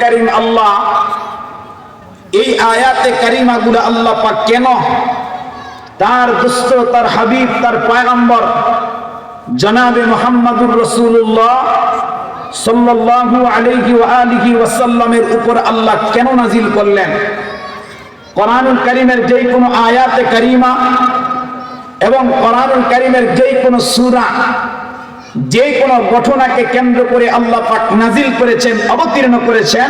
কারীম আল্লাহ এই আয়াতে কারিমাগুলো আল্লাহ পাক কেন তার দোস্ত, তার হাবিব, তার পয়গম্বর জনাবে মুহাম্মদুর রাসূলুল্লাহ সাল্লাল্লাহু আলাইহি ওয়া আলিহি ওয়াসাল্লামের উপর আল্লাহ কেন নাজিল করলেন? কোরআনুল কারীমের যেই কোনো আয়াতে কারিমা এবং কোরআনুল কারীমের যেই কোনো সূরা, যে কোনো ঘটনাকে কেন্দ্র করে আল্লাহ পাক নাজিল করেছেন, অবতীর্ণ করেছেন।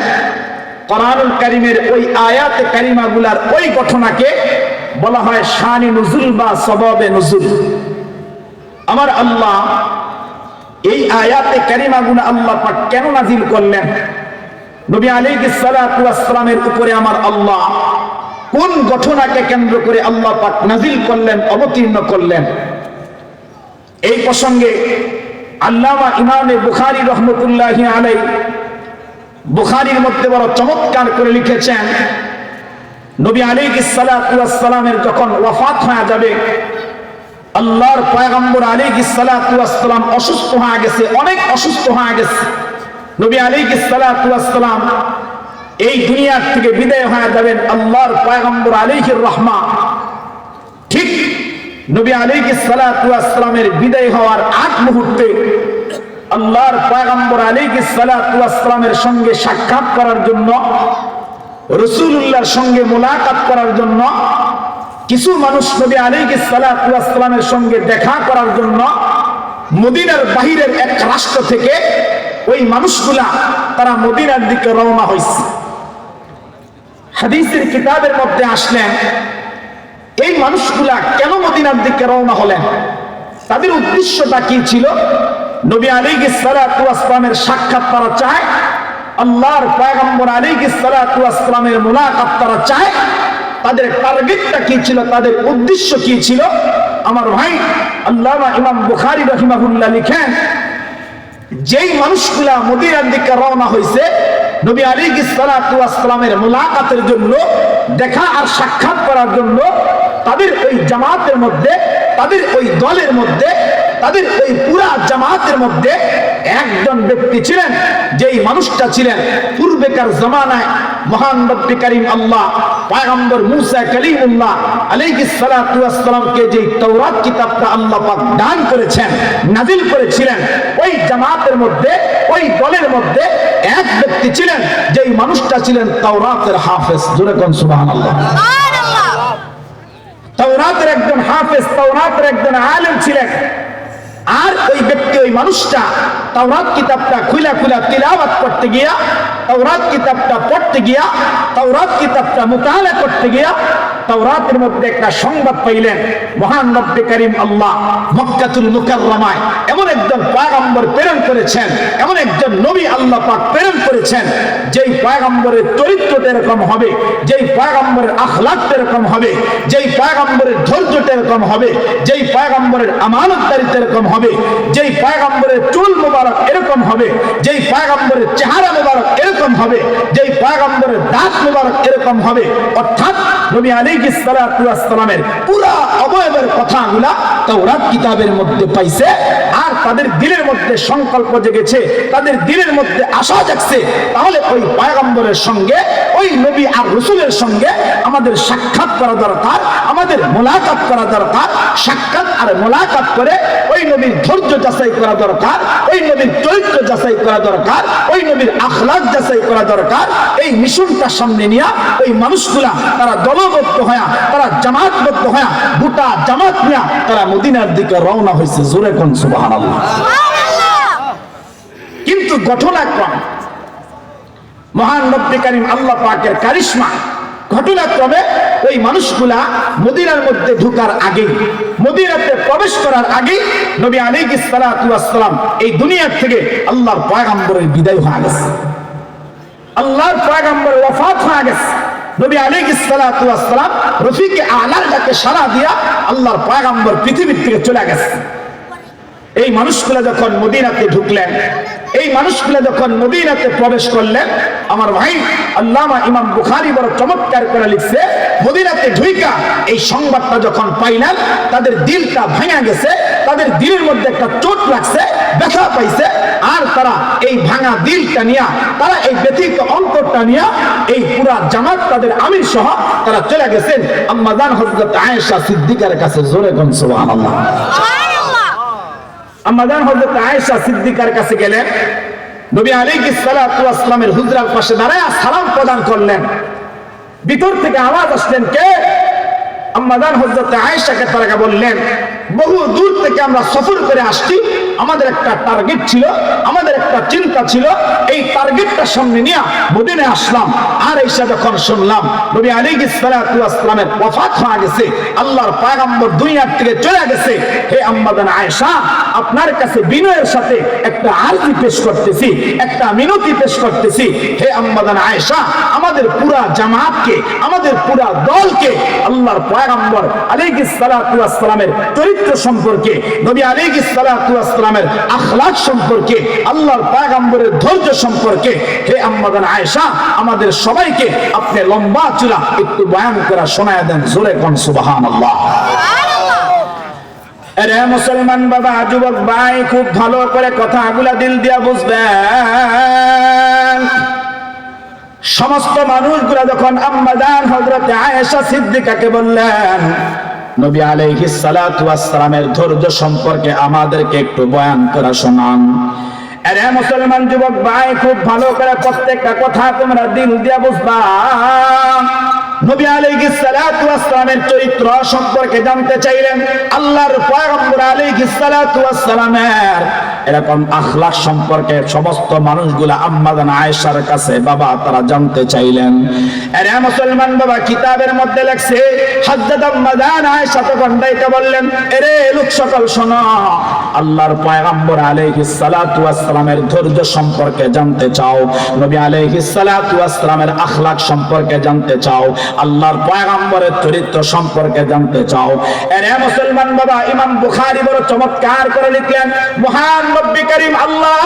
কোরআনুল কারীমের ওই আয়াতে কারিমাগুলার ওই ঘটনাকে বলা হয় শানে নুজুল বা সবাবে নুজুল। আমার আল্লাহ এই আয়াতে কারিমাগুলো আল্লাহ পাক কেন নাজিল করলেন? নবী আলাইহিস সালাতু ওয়াস সালামের উপরে আমার আল্লাহ কোন ঘটনাকে কেন্দ্র করে আল্লাহ পাক নাজিল করলেন, অবতীর্ণ করলেন? এই প্রসঙ্গে আল্লামা ইমামে বুখারী রহমতুল্লাহি আলাইহি বুখারীর মধ্যে বড় চমৎকার করে লিখেছেন, নবী আলাইহিস সালাতু ওয়াস সালামের যখন ওয়াফাত হয়ে যাবে, আল্লাহর পয়গম্বর আলাইহিস সালাতু ওয়াস সালাম অসুস্থ হয়ে গেছে, অনেক অসুস্থ হয়ে গেছে। নবী আলাইহিস সালাতু ওয়াস সালাম এই দুনিয়ার থেকে বিদায় হয়ে যাবেন। আল্লাহর পয়গম্বর আলাইহির রহমা ঠিক নবী আলাইহিস সালাতু ওয়াস সালামের বিদায় হওয়ার আগ মুহূর্তে আল্লাহর পয়গম্বর আলাইহিস সালাতু ওয়াস সালামের সঙ্গে সাক্ষাৎ করার জন্য, রাসূলুল্লাহর সঙ্গে মোলাকাত করার জন্য কিছু মানুষ নবী আলাইহিস সালাতু ওয়াস সালামের সঙ্গে দেখা করার জন্য মদিনার বাহিরের এক রাষ্ট্র থেকে ওই মানুষগুলা তারা মদিনার দিকে রওনা হয়েছে। হাদিসের কিতাবের মধ্যে আসলেন এই মানুষগুলা কেন মদিনার দিকে রওনা হলেন, তাদের উদ্দেশ্যটা কি ছিল? নবী আলাইহিস সালাতু ওয়াস সালামের সাক্ষাৎ তারা চায়, আল্লাহর পয়গম্বর আলাইহিস সালাতু ওয়াস সালামের মুলাকাত তারা চায়। তাদের টার্গেটটা কি ছিল, তাদের উদ্দেশ্য কি ছিল? আমার ভাই আল্লামা ইমাম বুখারী রাহিমাহুল্লাহ লিখেন, যেই মানুষগুলা মদিনার দিকে রওনা হয়েছে নবী আলাইহিস সালাতু ওয়াস সালামের মুলাকাতের জন্য, দেখা আর সাক্ষাৎ করার জন্য, তাদের ওই জামাতের মধ্যে, তাদের ওই দলের মধ্যে, তাদের ওই পুরা জামাতের মধ্যে একজন ব্যক্তি ছিলেন, যেই মানুষটা ছিলেন পূর্বেকার জামানায় মহান রব্বে কারীম আল্লাহ পয়গম্বর মুসা কালিমুল্লাহ আলাইহিস সালাতু ওয়াস সালামকে যে তাওরাত কিতাবটা আল্লাহ পাক দান করেছেন, নাজিল করেছিলেন, ওই জামাতের মধ্যে, ওই দলের মধ্যে এক ব্যক্তি ছিলেন, যেই মানুষটা ছিলেন তাওরাতের হাফেজ। জোরে কোন সুবহানাল্লাহ। তাওরাতের একজন হাফেজ, তাওরাতের একজন আলেম ছিলেন। আর ওই ব্যক্তি, ওই মানুষটা তাওরাত কিতাবটা খুলা খুলা তিলাওয়াত করতে গিয়া, তাওরাত কিতাবটা পড়তে গিয়া, তাওরাত কিতাবটা মুতালা করতে গিয়া তাওরাতের মধ্যে একটা সংবাদ পাইলেন, মহান রব্বে কারীম আল্লাহ মক্কাতুল মুকাররমায় এমন একজন পয়গম্বর প্রেরণ করেছেন, এমন একজন নবী আল্লাহ পাক প্রেরণ করেছেন, যেই পয়গম্বরের চরিত্রটা এরকম হবে, যেই পয়গম্বরের আখলাকটা এরকম হবে, যেই পয়গম্বরের ধৈর্যটা এরকম হবে, যেই পয়গম্বরের আমানতদারিতা এরকম হবে, যেই পয়গম্বরের চুল মুবারক এরকম হবে, যেই পয়গম্বরের চেহারা মুবারক এরকম হবে, যেই পয়গম্বরের দাঁত মুবারক এরকম হবে। অর্থাৎ নবী আলাইহিস সালাতু ওয়াস সালামের পুরা অবয়বের কথাগুলা তাওরাত কিতাবের মধ্যে পাইছে। আর তাদের দিলের মধ্যে সংকল্প জেগেছে, তাদের দিলের মধ্যে আশা জাগছে, তাহলে ওই পয়গম্বরের সঙ্গে, ওই নবী আর রাসূলের সঙ্গে আমাদের সাক্ষাৎ করা দরকার, আমাদের মোলাকাত করা দরকার। সাক্ষাৎ আর মোলাকাত করে ওই নবীর ধৈর্য যাচাই করা দরকার, ওই নবীর চরিত্র যাচাই করা দরকার, ওই নবীর আখলাক যাচাই করা দরকার। এই মিশনটা সামনে নিয়ে ওই মানুষগুলা তারা দলবদ্ধ হয়ে, তারা জামাতবদ্ধ হয়ে, গোটা জামাত নিয়ে তারা মদিনার দিকে রওনা হয়েছে। জোরে কোন সুবহানাল্লাহ। কিন্তু ঘটনাক্রম মহান রব্বে কারীম আল্লাহ পাকের কারিশমা, ঘটনাক্রমে ওই মানুষগুলা মদিনার মধ্যে ঢোকার আগে, মদিনাতে প্রবেশ করার আগে নবী আলাইহিস সালাতু ওয়াস সালাম এই দুনিয়া থেকে আল্লাহর পয়গম্বরের বিদায় হয়ে গেছে, আল্লাহর পয়গম্বরের ওয়াফাত হয়ে গেছে। নবী আলাইহিস সালাতু ওয়াস সালাম রফিকে আলার ডাকে সাড়া দিয়া আল্লাহর পয়গম্বর পৃথিবীর থেকে চলে গেছে। এই মানুষগুলা যখন মদিনাতে ঢুকলেন, এই মানুষগুলা যখন মদিনাতে প্রবেশ করলেন, আমার ভাই আল্লামা ইমাম বুখারী বড় চমৎকার করে লিখছে, মদিনাতে ঢুইকা এই সংবাদটা যখন পাইলেন, তাদের দিলটা ভাঙা গেছে, তাদের দিলের মধ্যে একটা চোট লাগছে, ব্যথা পাইছে। আর তারা এই ভাঙা দিলটা নিয়ে তারা এই ব্যথিত দলটা নিয়ে এই পুরা জামাত তাদের আমির সহ তারা চলে গেছেন আম্মা জান হযরত আয়েশা সিদ্দিকার কাছে। জোরে কোন সুবহানাল্লাহ। আম্মা জান হযরত আয়েশা সিদ্দিকার কাছে গেলেন, নবী আলাইহিস সালাতু ওয়াস সালামের হুজরার পাশে দাঁড়ায় সালাম প্রদান করলেন। ভিতর থেকে আওয়াজ আসলেন, কে? আম্মা জান হযরত আয়েশাকে তারা বললেন, বহু দূর থেকে আমরা সফর করে আসছি, আমাদের একটা টার্গেট ছিল, আমাদের একটা চিন্তা ছিল, এই টার্গেটটা সামনে নিয়ে মদিনায় আসলাম। আর এসে যখন শুনলাম নবী আলাইহিস সালাতু ওয়াস সালামের ওয়াফাত হয়ে গেছে, আল্লাহর পয়গম্বর দুনিয়ার থেকে চলে গেছে, হে আম্মা জান আয়েশা, আপনার কাছে বিনয়ের সাথে একটা আরজি পেশ করতেছি, একটা মিনতি পেশ করতেছি। হে আম্মা জান আয়েশা, আমাদের পুরা জামাতকে, আমাদের পুরা দলকে আল্লাহর পয়গম্বর আলাইহিস সালাতু ওয়াস সালামের চরিত্র সম্পর্কে, নবী আলাইহিস সালাতু ওয়াস সালামের আখলাক সম্পর্কে, আল্লাহর পয়গম্বরের ধৈর্য সম্পর্কে, হে আম্মা জান আয়েশা, আমাদের সবাইকে আপনি লম্বা চূড়া একটু বয়ান করে শোনায় দেন। জোরে কোন সুবহানাল্লাহ। আরে মুসলমান বাবা, যুবক ভাই, খুব ভালো করে কথাগুলা দিল দিয়া বুঝবেন। সমস্ত মানুষগুলা যখন আম্মা জান হযরত আয়েশা সিদ্দিকাকে বললেন, নবী আলাইহিস সালাতু ওয়াস সালামের ধৈর্য সম্পর্কে আমাদেরকে একটু বয়ান করে শোনান। আরে মুসলমান যুবক ভাই, খুব ভালো করে প্রত্যেকটা কথা তোমরা দিল দিয়া বুঝবা। নবী আলাইহিস সালাতু ওয়াস সালামের চরিত্র সম্পর্কে জানতে চাইলেন, আল্লাহর পয়গম্বর আলাইহিস সালাতু ওয়াস সালামের এরকম আখলাক সম্পর্কে সমস্ত মানুষগুলা আম্মা জান আয়েশার কাছে বাবা তারা জানতে চাইলেন। আরে মুসলমান বাবা, কিতাবের মধ্যে লেখছে, হযরত আম্মা জান আয়েশা তখন ডাইকা বললেন, এরে লোক সকল শোনো, আল্লাহর পয়গম্বর আলাইহিস সালাতু ওয়াস সালামের ধৈর্য সম্পর্কে জানতে চাও, নবী আলাইহিস সালাতু ওয়াস সালামের আখলাক সম্পর্কে জানতে চাও, আল্লাহর পয়গম্বরের চরিত্র সম্পর্কে জানতে চাও। এরে মুসলমান বাবা, ইমাম বুখারী বড় চমৎকার করে লিখলেন, মহান নবী করিম আল্লাহ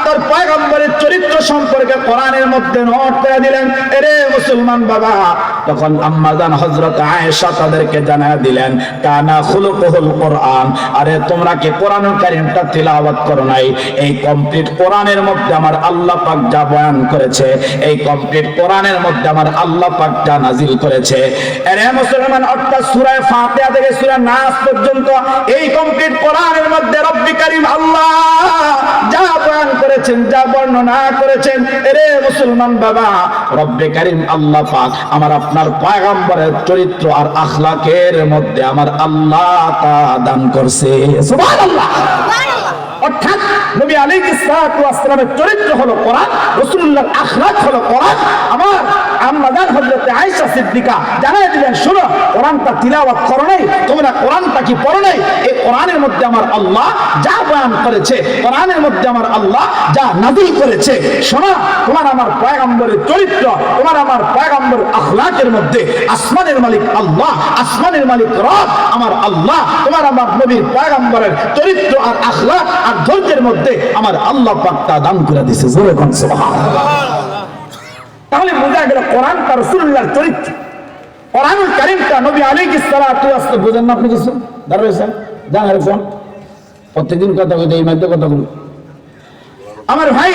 তার পয়গম্বরের চরিত্র সম্পর্কে কোরআনের মধ্যে নোট করে দিলেন। এরে মুসলমান বাবা, তখন আম্মা জান হযরত আয়েশা তাদেরকে জানায় দিলেন, কানা খুলুকুল কোরআন। আরে তোমরা কি কোরআনুল কারীমটা তিলাওয়াত করো নাই? এই কমপ্লিট কোরআনের মধ্যে আমার আল্লাহ পাক যা বয়ান করেছে, এই কমপ্লিট কোরআনের মধ্যে আমার আল্লাহ পাক যা নাজিল করেছে, এরে মুসলমান, অর্থাৎ সূরা ফাতিহা থেকে সূরা নাস পর্যন্ত এই কমপ্লিট কোরআনের মধ্যে রব্বি করিম আল্লাহ যা বয়ান করেছেন, যা বর্ণনা করেছেন, এরে মুসলমান বাবা, রব্বি করিম আল্লাহ পাক আমার আপনার পয়গম্বরের চরিত্র আর আখলাকের মধ্যে আমার আল্লাহ তা দান করছে। সুবহানাল্লাহ। অর্থাৎ নবী আলাইহিস সালাতু ওয়াস সালামের চরিত্র হলো কোরআন, রাসূলুল্লাহর আখলাক হলো কোরআন। আমার আম্মা জান হযরত আয়েশা সিদ্দিকা জানায় দিলেন, শোনো, কোরআনটা তিলাওয়াত করো নাই, তোমরা কোরআনটা কি পড়ো নাই? এই কোরআনের মধ্যে আমার আল্লাহ যা বয়ান করেছে, কোরআনের মধ্যে আমার আল্লাহ যা নাযিল করেছে, শোনো, তোমার আমার পয়গম্বরের চরিত্র, তোমার আমার পয়গম্বরের আখলাকের মধ্যে আসমানের মালিক আল্লাহ, আসমানের মালিক রব আমার আল্লাহ, তোমার আমার নবীর পয়গম্বরের চরিত্র আর আখলাক আর ধৈর্যের মধ্যে আমার আল্লাহ পাক তা দান করে দিয়েছে। জোরে কোন সুবহানাল্লাহ। তাহলে বোঝা গেল কোরআনটা রাসূলুল্লাহর চরিত্র, কোরআনুল কারীমটা নবী আলাইহিস সালাতু ওয়াস সালাম। বুঝেন না আপনি কিছু? দাঁড়াইছেন, জানেন কোন প্রত্যেকদিন কথা কইতে এই মধ্যে কথা বলি। আমার ভাই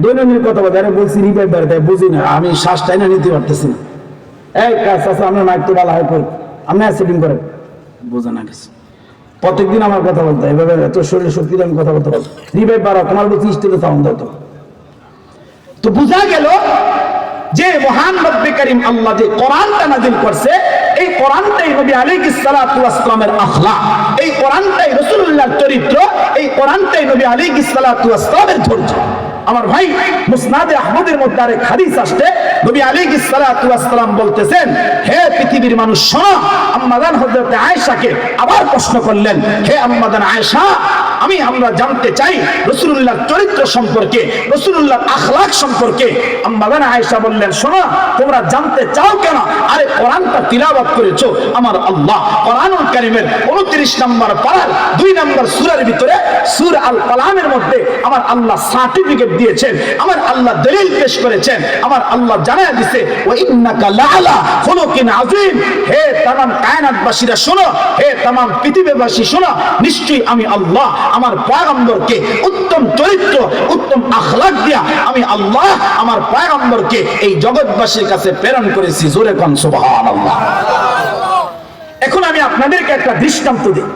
দৈনন্দিন কথা বলতে, আরে বলছি রিভাইভ বাড়তে বুঝি না, আমি শ্বাস টাইনা নিতে পারতেছি না। এই কাজ আছে, আপনার মাইক তো ভালো হয় কই, আপনি সেটিং করেন, বোঝা না কিছু। প্রত্যেকদিন আমার কথা বলতে এভাবে এত শরীর শক্তি আমি কথা বলতে পারবো। রিভাইভ বাড়া, তোমার বলছি স্টেজে সাউন্ড দাও। তো বোঝা গেল যে মহান রব্বে কারীম আল্লাহ যে কোরআনটা নাযিল করছে, এই কোরআনটাই নবী আলাইহিস সালাতু ওয়াস সালামের আখলাক, এই কোরআনটাই রাসূলুল্লাহর চরিত্র, এই কোরআনটাই নবী আলাইহিস সালাতু ওয়াস সালামের ধৈর্য। আমার ভাই, মুসনাদে আহমদের মধ্যে আরেক হাদিস আসছে, নবী আলাইহিস সালাতু ওয়াস সালাম বলতেছেন, হে পৃথিবীর মানুষ শোনো। আম্মা জান হযরত আয়েশাকে আবার প্রশ্ন করলেন, হে আম্মা জান আয়েশা, আমরা জানতে চাই রাসূলুল্লাহর চরিত্র সম্পর্কে, রাসূলুল্লাহর আখলাক সম্পর্কে। আম্মা জান আয়েশা বললেন, শোনো, তোমরা জানতে চাও কেন? আরে কোরআনটা তিলাওয়াত করেছো আমার আল্লাহ কোরআনুল কারীমের 29 নম্বর পারার 2 নম্বর সূরার ভিতরে সূরা আল কালামের মধ্যে আমার আল্লাহ সার্টিফিকেট দিয়েছেন, আমার আল্লাহ দলিল পেশ করেছেন, আমার আল্লাহ জানায়া দিয়েছে, ওয়া ইন্নাকা লাআলা খুলুকিন আযীম। হে तमाम কায়নাতবাসীরা শোনো, হে तमाम পৃথিবীবাসী শোনো, নিশ্চয়ই আমি আল্লাহ আমার পয়গম্বরকে উত্তম চরিত্র উত্তম আখলাক দিয়া আমি আল্লাহ আমার পয়গম্বরকে এই জগৎবাসীর কাছে প্রেরণ করেছি। জোরে কোন সুবহানাল্লাহ। এখন আমি আপনাদেরকে একটা দৃষ্টান্ত দিই,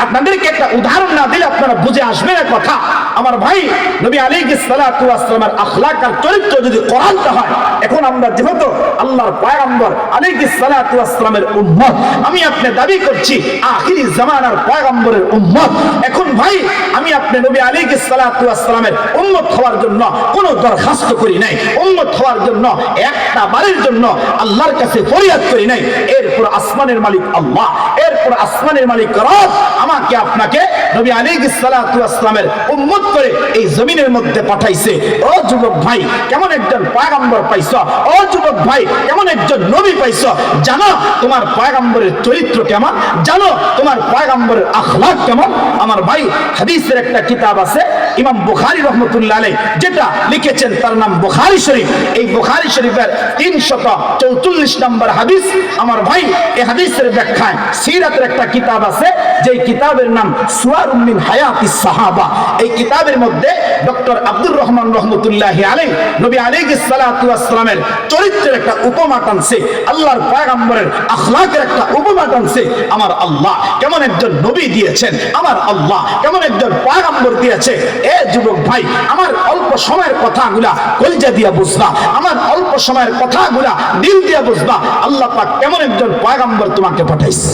আপনাদেরকে একটা উদাহরণ না দিলে আপনারা বুঝে আসবে না কথা। আমার ভাই নবী আলাইহিস সালাতু ওয়াস সালামের আখলাক আর চরিত্র যদি কোরআনতে হয়, এখন আমরা যেহেতু আল্লাহর পয়গম্বর আলাইহিস সালাতু ওয়াস সালামের উম্মত, আমি আপনি দাবি করছি আখিরি জামানার পয়গম্বরের উম্মত। এখন ভাই আমি আপনি নবী আলাইহিস সালাতু ওয়াস সালামের উম্মত হওয়ার জন্য কোনো দরখাস্ত করি নাই, উম্মত হওয়ার জন্য একটা বারের জন্য আল্লাহর কাছে ফরিয়াদ করি নাই। এরপর আসমানের মালিক আল্লাহ, এরপর আসমানের মালিক রব আমাকে আপনাকে নবী আলাইহিস সালাতু ওয়াস সালামের উম্মত করে এই জমিনের মধ্যে পাঠাইছে। ও যুবক ভাই, কেমন একজন পয়গম্বর পাইছো? ও যুবক ভাই, কেমন একজন নবী পাইছো? জানো তোমার পয়গম্বরের চরিত্র কেমন? জানো তোমার পয়গম্বরের আখলাক কেমন? আমার ভাই হাদিসের একটা কিতাব আছে ইমাম বুখারী রাহমাতুল্লাহ আলাইহি, যেটা লিখেছেন তার নাম বুখারী শরীফ। এই বুখারী শরীফের 344 নম্বর হাদিস। আমার ভাই এই হাদিসের ব্যাখ্যায় সিরাতের একটা কিতাব আছে, যে কিতাবের নাম সুওয়ারুম মিন হায়াতিস সাহাবা। এই কিতাবের মধ্যে ডক্টর আব্দুর রহমান রহমতুল্লাহি আলাইহি নবী আলাইহিস সালাতু ওয়াস সালামের চরিত্রের একটা উপমা টানছে, আল্লাহর পয়গম্বরের আখলাকের একটা উপমা টানছে। আমার আল্লাহ কেমন একজন নবী দিয়েছেন, আমার আল্লাহ কেমন একজন পয়গম্বর দিয়েছে। এ যুবক ভাই, আমার অল্প সময়ের কথাগুলা কলিজা দিয়া বুঝবা, আমার অল্প সময়ের কথাগুলা দিল দিয়া বুঝবা। আল্লাহ পাক কেমন একজন পয়গম্বর তোমাকে পাঠাইছে,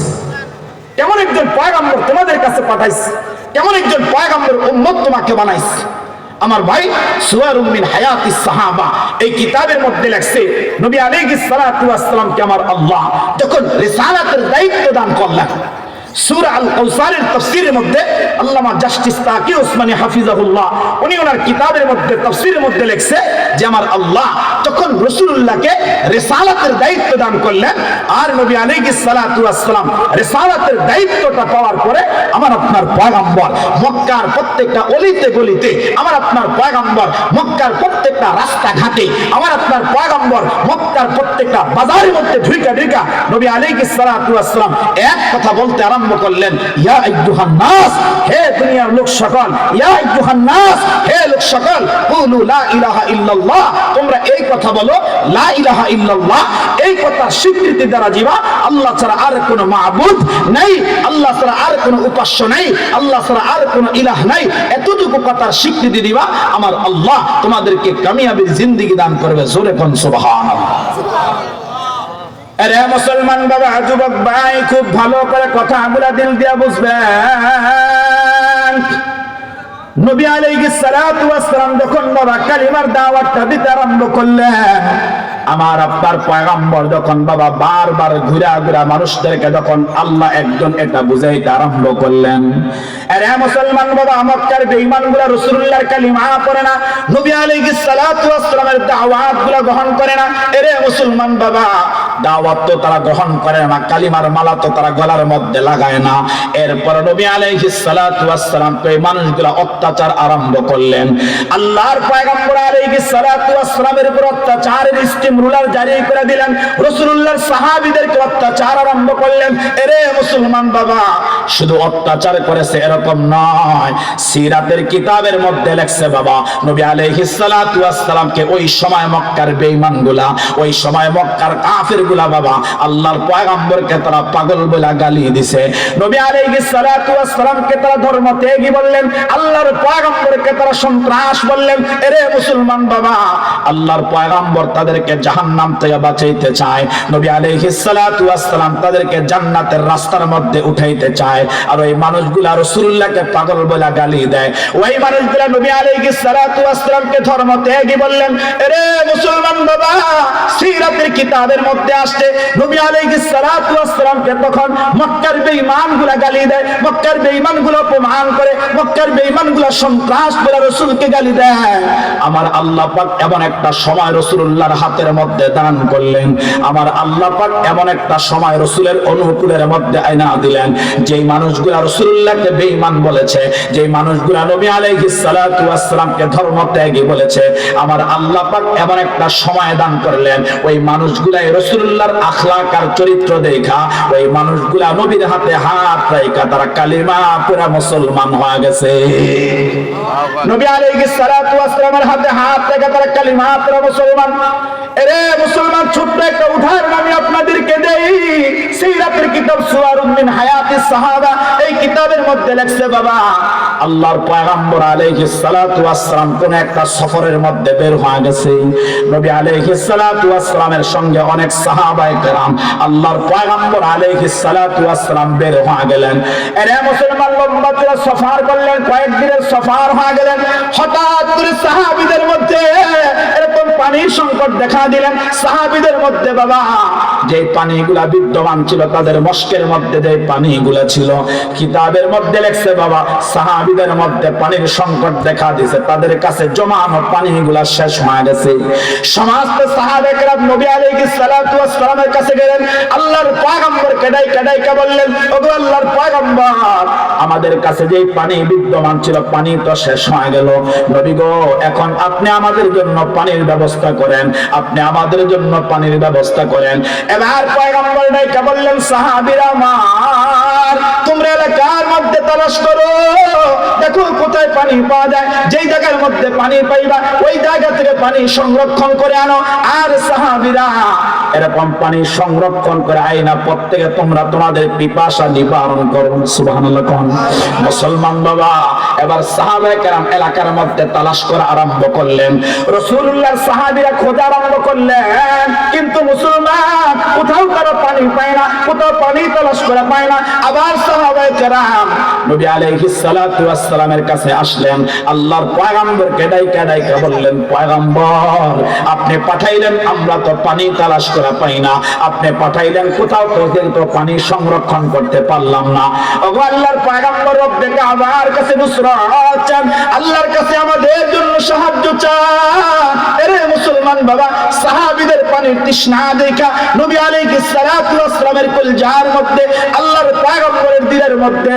কেমন একজন পয়গম্বর তোমাদের কাছে পাঠাইছে, কেমন একজন পয়গম্বর উম্মত তোমাকে বানাইছে। আমার ভাই সুওয়ারুম মিন হায়াতিস সাহাবা এই কিতাবের মধ্যে লেখছে নবী আলাইহিস সালাতু ওয়াস সালামকে আমার আল্লাহ যখন রিসালাতের দায়িত্ব দান করলেন, সূরা আল কাউসারের তাফসীরের মধ্যে আল্লামা জাস্টিস তাকি ওসমানী হাফিজাহুল্লাহ উনি ওনার কিতাবের মধ্যে তাফসীরের মধ্যে লেখছে যে আমার আল্লাহ যখন রাসূলুল্লাহকে রিসালাতের দায়িত্ব দান করলেন, আর নবী আলাইহিস সালাতু ওয়াস সালাম রিসালাতের দায়িত্বটা পাওয়ার পরে আমার আপনার পয়গম্বর মক্কার প্রত্যেকটা অলিতে গলিতে, আমার আপনার পয়গম্বর মক্কার প্রত্যেকটা রাস্তাঘাটে, আমার আপনার পয়গম্বর মক্কার প্রত্যেকটা বাজারের মধ্যে ঢুইকা ঢুইকা নবী আলাইহিস সালাতু ওয়াস সালাম এক কথা বলতে আরম্ভ করলেন, ইয়া আইয়ুহান নাস, হে দুনিয়ার লোক সকল, ইয়া আইয়ুহান নাস, হে লোক সকল, কুলু লা ইলাহা ইল্লাল্লাহ, তোমরা এই কথা বলো লা ইলাহা ইল্লাল্লাহ। এই কথা স্বীকৃতি দ্বারা জিবা আল্লাহ ছাড়া আর কোনো মাবুদ নাই, আল্লাহ ছাড়া আর কোনো উপাস্য নাই, আল্লাহ ছাড়া আর কোনো ইলাহ নাই। এতটুকু কথার স্বীকৃতি দিবা, আমার আল্লাহ তোমাদেরকে কামিয়াবির জিন্দেগি দান করবে। জোরে কোন সুবহানাল্লাহ। আরে মুসলমান বাবা, যুবক ভাই, খুব ভালো করে কথাগুলা দিল দিয়া বুঝবেন। নবী আলাইহিস সালাতু ওয়াস সালাম যখন বাবা কালিমার দাওয়াতটা দিতে আরম্ভ করলেন, আমার আপনার পয়গম্বর যখন বাবা বারবার ঘুরা ঘুরা মানুষদেরকে যখন আল্লাহ একজন এটা বুঝাইতে আরম্ভ করলেন, আরে মুসলমান বাবা, মক্কার বেঈমানগুলো রাসূলুল্লাহর কালিমা পড়ে না, নবী আলাইহিস সালাতু ওয়াস সালামের দাওয়াতগুলো গ্রহণ করে না। আরে মুসলমান বাবা, দাওয়াত তো তারা গ্রহণ করে না, কালিমার মালা তো তারা গলার মধ্যে লাগায় না। এরপর নবী আলাইহিস সালাতু ওয়াস সালাম তো এই মানুষগুলো অত্যাচার আরম্ভ করলেন। আল্লাহর পয়গম্বর আলাইহিস সালাতু ওয়াস সালামের উপর অত্যাচারের স্টিম রুলার জারি করে দিলেন, রাসূলুল্লাহর সাহাবীদেরকে অত্যাচার আরম্ভ করলেন। এরে মুসলমান বাবা, শুধু অত্যাচার করেছে এরকম নয়, সিরাতের কিতাবের মধ্যে লেখছে বাবা নবী আলাইহিস সালাতু ওয়াস সালামকে ওই সময় মক্কার বেঈমানগুলা, ওই সময় মক্কার কাফিরগুলা বাবা আল্লাহর পয়গম্বরকে তারা পাগল বলে গালি দিছে। নবী আলাইহিস সালাতু ওয়াস সালামকে তারা ধর্ম ত্যাগী বললেন, আল্লাহর পয়গম্বরকে তারা সন্ত্রাস বললেন। এরে মুসলমান বাবা, আল্লাহর পয়গম্বর তাদেরকে জাহান্নাম থেকে বাঁচাইতে চায়, নবী আলাইহিস সালাতু ওয়াস সালাম তাদেরকে জান্নাতের রাস্তার মধ্যে উঠাইতে চায়। আর ওই মানুষগুলা রাসূলুল্লাহকে পাগল বলে গালি দেয়, ওই মানুষগুলা নবী আলাইহিস সালাতু ওয়াস সালামকে ধর্ম ত্যাগী বললেন। এরে মুসলমান বাবা, সিরাতের কিতাবের মধ্যে আসছে নবী আলাইহিস সালাতু ওয়াস সালামকে তখন মক্কার বেঈমানগুলা গালি দেয়, মক্কার বেঈমানগুলো অপমান করে, মক্কার বেঈমানগুলো সন্ত্রাস বলে রাসূলকে গালি দেয়। আমার আল্লাহ পাক এমন একটা সময় রাসূলুল্লাহর হাতের মধ্যে দান করলেন, আমার আল্লাহ পাক এমন একটা সময় রাসূলের অনুকূলের মধ্যে আইনা দিলেন, যেই মানুষগুলো রাসূলুল্লাহকে বেঈমান বলেছে, যেই মানুষগুলো নবী আলাইহিস সালাতু ওয়াস সালামকে ধর্ম ত্যাগী বলেছে, আমার আল্লাহ আল্লাহ পাক এমন একটা সময় দান করলেন, ওই মানুষগুলাই রাসূলুল্লাহর আখলাক আর চরিত্র দেখা ওই মানুষগুলা নবীর হাতে হাত রাখা তারা কালিমা পড়ে মুসলমান হয়ে গেছে। নবী আলাইহিস সালাতু ওয়াস সালামের হাতে হাত রেখে তারা কালিমা পড়ে মুসলমান। এরে মুসলমান, ছোট্ট একটা উদাহরণ আমি আপনাদেরকে দেই। সিরাতের কিতাব সুওয়ারুম মিন হায়াতিস সাহাবা, এই কিতাবের মধ্যে লেখছে বাবা আল্লাহর পয়গম্বর আলাইহিস সালাতু ওয়াস সালাম কোন একটা সফরের মধ্যে বের হয়ে গেছে। নবী আলাইহিস সালাতু ওয়াস সালামের সঙ্গে অনেক সাহাবায়ে কেরাম, আল্লাহর পয়গম্বর আলাইহিস সালাতু ওয়াস সালাম বের হয়ে গেলেন। এরে মুসলমান, লম্বা চড়া সফর করলেন, কয়েকদিনের সফর হয়ে গেলেন। হঠাৎ করে সাহাবীদের মধ্যে এরকম পানির সংকট দেখা দিলেন। সাহাবীদের মধ্যে বাবা যে পানিগুলা বিদ্যমান ছিল, তাদের মস্কের মধ্যে যে পানিগুলা ছিল, কিতাবের মধ্যে লেখছে বাবা সাহাবীদের মধ্যে পানির সংকট দেখা দিয়েছে, তাদের কাছে জমানো পানিগুলা শেষ হয়ে গেছে। সমস্ত সাহাবায়ে কেরাম নবী আলাইহিস সালাতু ওয়াস সালামের কাছে গেলেন, আল্লাহর পয়গম্বরকে ডাইকা বললেন, ওগো আল্লাহর পয়গম্বর, আমাদের কাছে যে পানি বিদ্যমান ছিল পানি তো শেষ হয়ে গেল। নবী গো, এখন আপনি আমাদের জন্য পানির ব্যবস্থা করেন, আপনি আমাদের জন্য পানির ব্যবস্থা করেন। এবার পয়গম্বর ডাইকা বললেন, সাহাবীরা আমার, তোমরা এলাকার মধ্যে তালাশ করো, দেখো কোথায় পানি পাওয়া যায়, যেই জায়গার মধ্যে পানি পাইবা ওই জায়গা থেকে পানি সংরক্ষণ করে আনো। আর সাহাবীরা এরকম পানি সংরক্ষণ করে আইনা প্রত্যেকে তোমরা তোমাদের পিপাসা নিবারণ করো। সুবহানাল্লাহ। মুসলমান বাবা, এবার সাহাবায়ে কেরাম এলাকার মধ্যে তালাশ করা আরম্ভ করলেন। রাসূলুল্লাহর সাহাবীরা খোঁজা আরম্ভ করলেন, কিন্তু মুসলমান কোথাও কারো পানি পায় না, কোথাও পানি তালাশ করে পায় না। আবার সাহাবায়ে কেরাম নবী আলাইহিস সালাতু ওয়াস সালামের কাছে আসলেন, আল্লাহর পয়গম্বরকে ডাইকা বললেন, পয়গম্বর আপনি পাঠাইলেন, আমরা তো পানি তালাশ করে পাই না, আপনি পাঠাইলেন কোথাও তো পানি সংরক্ষণ করতে পারলাম না। ওগো আল্লাহর পয়গম্বর, রব্বকে আমার কাছে নুসরাত চান, আল্লাহর কাছে আমাদের জন্য সাহায্য চান। এরে মুসলমান বাবা, সাহাবীদের পানির তৃষ্ণা দেখা নবী আলাইহিস সালাতু ওয়াস সালামের কলজার মধ্যে, আল্লাহর পয়গম্বরের দিলের মধ্যে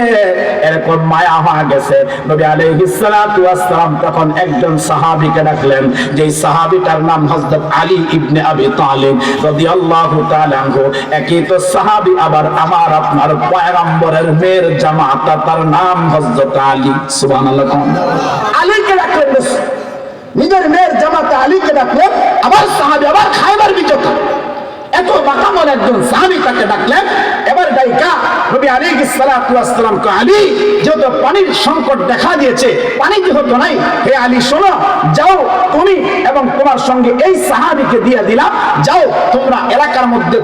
এরকম মায়া হয়ে গেছে। নবী আলাইহিস সালাতু ওয়াস সালাম তখন একজন সাহাবীকে ডাকলেন, যেই সাহাবীটার নাম হযরত আলী ইবনে আবি তালিব রাদিয়াল্লাহু তাআলা আনহু। একই তো সাহাবী, আবার আমার আপনার পয়গম্বরের মেয়ের জামাতা, তার নাম হযরত আলী। সুবহানাল্লাহ। আলীকে ডাকলেন, নিজের মেয়ের জামাতা আলীকে ডাকলেন, আবার সাহাবী, আবার খায়বার বিজেতা, এত মাকামল একজন সাহাবী তাকে ডাকলেন। এবার ডাইকা নবী আলাইহিস সালাতু ওয়াস সালাম কে, আলী, যেহেতু পানির সংকট দেখা দিয়েছে, পানি যেহেতু নাই, হে আলী শোনো, যাও তুমি এবং তোমার সঙ্গে এই সাহাবীকে দিয়ে দিলাম, যাও তোমরা এলাকার মধ্যে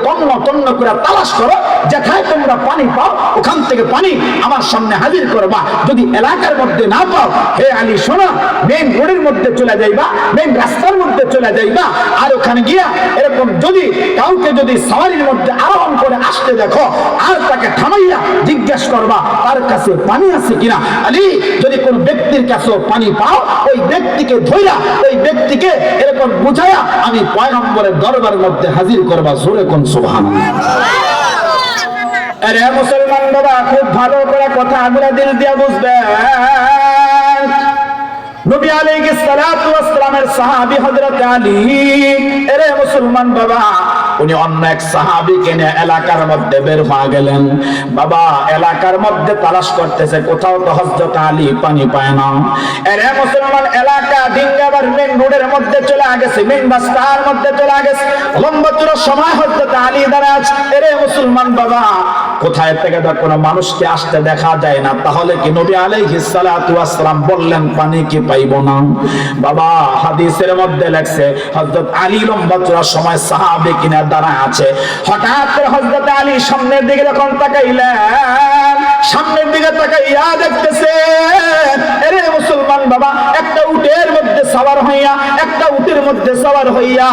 তন্ন করে তালাশ করো, যেখানে তোমরা পানি পাও ওখান থেকে পানি আমার সামনে হাজির করবা। যদি এলাকার মধ্যে না পাও, হে আলী শোনো, মেইন রোডের মধ্যে চলে যাইবা, মেইন রাস্তার মধ্যে চলে যাইবা, আর ওখানে গিয়া এরকম যদি কাউকে যদি সাওয়ারির মধ্যে আরোহণ করে আসতে দেখো, আর তাকে থামাইয়া জিজ্ঞেস করবা তার কাছে পানি আছে কিনা। আলী, যদি কোন ব্যক্তির কাছে পানি পাও, ওই ব্যক্তিকে ধইরা ওই ব্যক্তিকে এরকম বুঝায়া আমি পয়গম্বরের দরবারের মধ্যে হাজির করবা। জোরে কোন সুবহানাল্লাহ। আরে মুসলমান বাবা, খুব ভালো করে কথা আমরা দিল দিয়ে বুঝবেন। নবী আলাইহিস সালাতু ওয়াস সালামের সাহাবী হযরত আলী, এরে মুসলমান বাবা, উনি অন্য এক সাহাবীকে নিয়ে এলাকার মধ্যে বের হয়ে গেলেন। বাবা এলাকার মধ্যে তালাশ করতেছে, কোথাও তো হযরত আলী পানি পায় না। এরে মুসলমান, এলাকা ডিঙ্গাবার মেইন রোডের মধ্যে চলে গেছে, মেইন রাস্তার মধ্যে চলে গেছে, লম্বা চূড়া সময় হযরত আলী দাঁড়ায় আছে। এরে মুসলমান বাবা, কোথায় থেকে তো কোনো মানুষকে আসতে দেখা যায় না, তাহলে কি নবী আলাইহিস সালাতু ওয়াস সালাম বললেন পানি কি পাইব না? বাবা হাদিসের মধ্যে লেখছে হযরত আলী লম্বা চূড়া সময় সাহাবী কিনা দাঁড়ায় আছে। হঠাৎ করে হযরত আলী সামনের দিকে যখন তাকাইলেন, সামনের দিকে তাকাইয়া দেখতেছে, আরে মুসলমান বাবা, একটা উটের মধ্যে সওয়ার হইয়া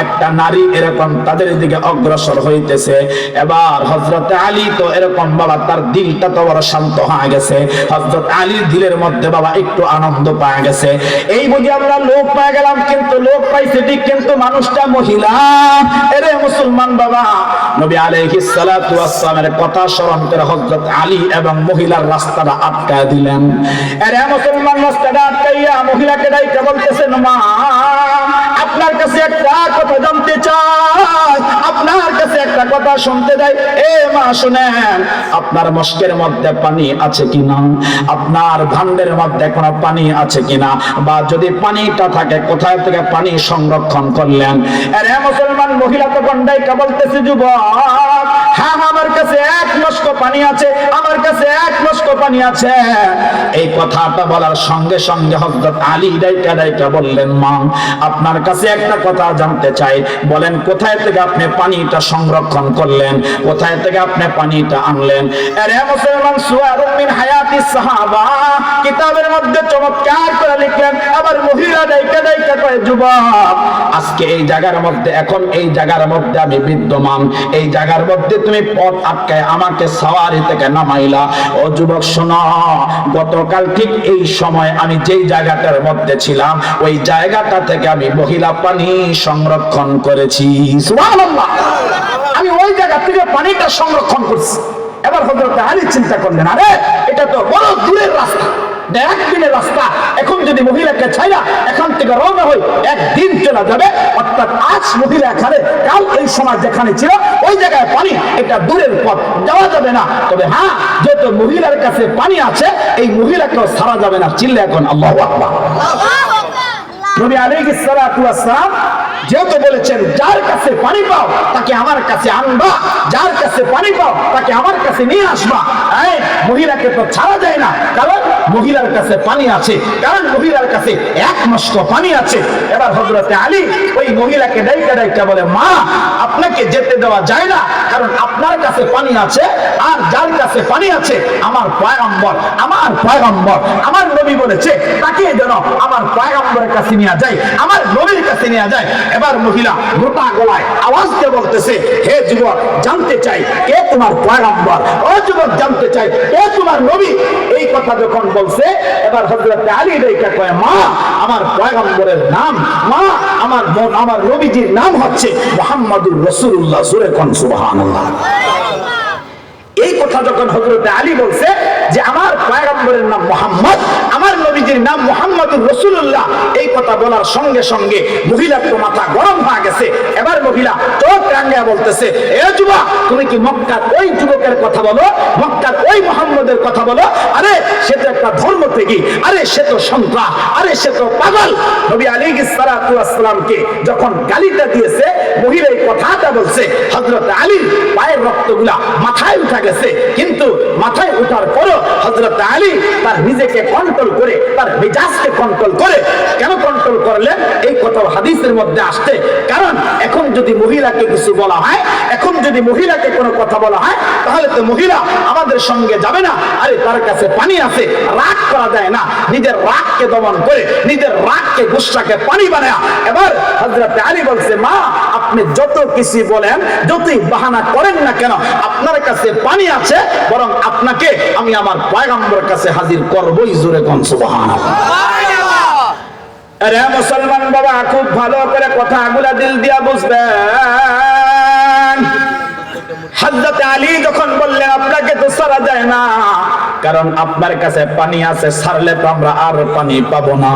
একটা নারী এরকম তাদের দিকে অগ্রসর হইতেছে। এবার হযরত আলী তো এরকম বাবা তার দিলটা তো বড় শান্ত হয়ে গেছে, হযরত আলীর দিলের মধ্যে বাবা একটু আনন্দ পাওয়া গেছে। এই বুঝি আমরা লোক পেয়ে গেলাম, কিন্তু লোক পাইছে ঠিক, কিন্তু মানুষটা মহিলা। এরে মুসলমান বাবা, নবী আলাইহিস সালাতু ওয়াস সালামের কথা স্মরণ করে হযরত আলী এবং মহিলার রাস্তাটা আটকায় দিলেন। এরে মুসলমান, রাস্তাটা আটকাইয়া মহিলাকে ডাইকা বলতেছেন, মা আপনার কাছে একটা কথা জানতে চাই, আপনার কাছে একটা কথা শুনতে চাই। এ মা শুনেন, আপনার মস্কের মধ্যে পানি আছে কিনা, আপনার ভান্ডের মধ্যে কোনো পানি আছে কিনা, বা যদি পানিটা থাকে কোথায় থেকে পানি সংরক্ষণ করলেন? আরে মুসলমান, মহিলা তখন ডাইকা বলতেছে, যুবক হ্যাঁ আমার কাছে এক মস্ক পানি আছে, আমার কাছে এক মস্ক পানি আছে। এই কথাটা বলার সঙ্গে সঙ্গে হযরত আলী ডাইকা বললেন, মা আপনার কাছে একটা কথা জানতে চাই, বলেন কোথায় থেকে আপনি পানিটা সংরক্ষণ করলেন, কোথায় থেকে আপনি পানিটা আনলেন? আরে মুসলমান, সুয়ারুম মিন হায়াতিস সাহাবা কিতাবের মধ্যে চমৎকার করে লিখলেন। আবার মহিলা ডাইকা কয়, যুবক আজকে এই জায়গার মধ্যে, এখন এই জায়গার মধ্যে আমি বিদ্যমান, এই জায়গার মধ্যে তুমি পথ আটকায় আমাকে সাওয়ারি থেকে নামাইলা। ও যুবক শোনো, গতকাল ঠিক এই সময় আমি যেই জায়গাটার মধ্যে ছিলাম ওই জায়গাটা থেকে আমি মহিলা পানি সংরক্ষণ করেছি। সুবহানাল্লাহ, আমি ওই জায়গা থেকে পানিটা সংরক্ষণ করছি। এবার হযরত আলী চিন্তা করলেন, আরে এটা তো বড় দূরের রাস্তা, একদিনের রাস্তা, এখন যদি মহিলাকে ছাইরা এখান থেকে রওনা হই একদিন চলে যাবে, অর্থাৎ আজ মহিলা এখানে, কাল এই সময় যেখানে ছিল ওই জায়গায় পানি, এটা দূরের পথ, যাওয়া যাবে না। তবে হ্যাঁ, যেহেতু মহিলার কাছে পানি আছে, এই মহিলাকেও ছাড়া যাবে না। চিল্লা এখন আল্লাহু আকবার। নবী আলাইহিস সালাতু ওয়াস সালাম যেহেতু বলেছেন, যার কাছে পানি পাও তাকে আমার কাছে আনবা, যার কাছে পানি পাও তাকে আমার কাছে নিয়ে আসবা। এই মহিলাকে তো ছাড়া যায় না, কারণ মহিলার কাছে পানি আছে, কারণ মহিলার কাছে এক মস্ক পানি আছে। এবার হযরত আলী ওই মহিলাকে ডাইকা বলে, মা আপনাকে যেতে দেওয়া যায় না, কারণ আপনার কাছে পানি আছে, আর যার কাছে পানি আছে আমার পয়গম্বর, আমার নবী বলেছে তাকে যেন আমার পয়গম্বরের কাছে নিয়ে যায়, আমার নবীর কাছে নিয়ে যায়। এবার মহিলা মোটা গলায় আওয়াজ দিয়ে বলতেছে, হে যুবক জানতে চাই কে তোমার পয়গম্বর, ও যুবক জানতে চাই কে তোমার নবী। এই কথা যখন বলছে, এবার হযরত আলী ডাইকা কয়, মা আমার পয়গম্বরের নাম, মা আমার নবীজির নাম হচ্ছে মুহাম্মাদুর রাসূলুল্লাহ। সূরা কোন সুবহানাল্লাহ। এই কথা যখন হযরত আলী বলছে যে আমার পয়গম্বরের নাম মুহাম্মদ, আমার নবীজির নাম মুহাম্মাদুর রাসূলুল্লাহ, এই কথা বলার সঙ্গে সঙ্গে মহিলার তো মাথা গরম হয়ে গেছে। এবার মহিলা চোখ রাঙিয়ে বলতেছে, এ যুবক তুমি কি মক্কার ওই যুবকের কথা বলো, মক্কার ওই মুহাম্মদের কথা বলো? আরে সে তো একটা ধর্ম থেকে, আরে সে তো সন্ত্রাস, আরে সে তো পাগল। নবী আলাইহিস সালাতু ওয়াস সালামকে যখন গালিটা দিয়েছে, মহিলা এই কথাটা বলছে, হযরত আলীর পায়ের রক্তগুলা মাথায় উঠে গেছে। কিন্তু মাথায় ওঠার পরও হযরত আলী তার নিজেকে কন্ট্রোল করে, তার মেজাজকে কন্ট্রোল করে। কেন কন্ট্রোল করলেন? এই কথা হাদিসের মধ্যে আসছে। কারণ এখন যদি মহিলাকে কিছু বলা হয়, এখন যদি মহিলাকে কোনো কথা বলা হয়, তাহলে তো মহিলা আমাদের সঙ্গে যাবে না। আরে তার কাছে পানি আছে, রাগ করা যায় না, নিজের রাগকে দমন করে, নিজের রাগকে গুস্সাকে পানি বানায়। এবার হযরত আলী বলছে, মা আপনি যত কিছু বলেন, যতই বাহানা করেন না কেন, আপনার কাছে পানি আছে, বরং আপনাকে আমি আমার পয়গম্বরের কাছে হাজির করবই। জোরে কোন সুবহানাল্লাহ। আরে মুসলমান বাবা, খুব ভালো করে কথাগুলা দিল দিয়া বুঝবেন। হযরত আলী যখন বললেন আপনাকে তো ছাড়া যায় না, কারণ আপনার কাছে পানি আছে, ছাড়লে তো আমরা আর পানি পাবো না।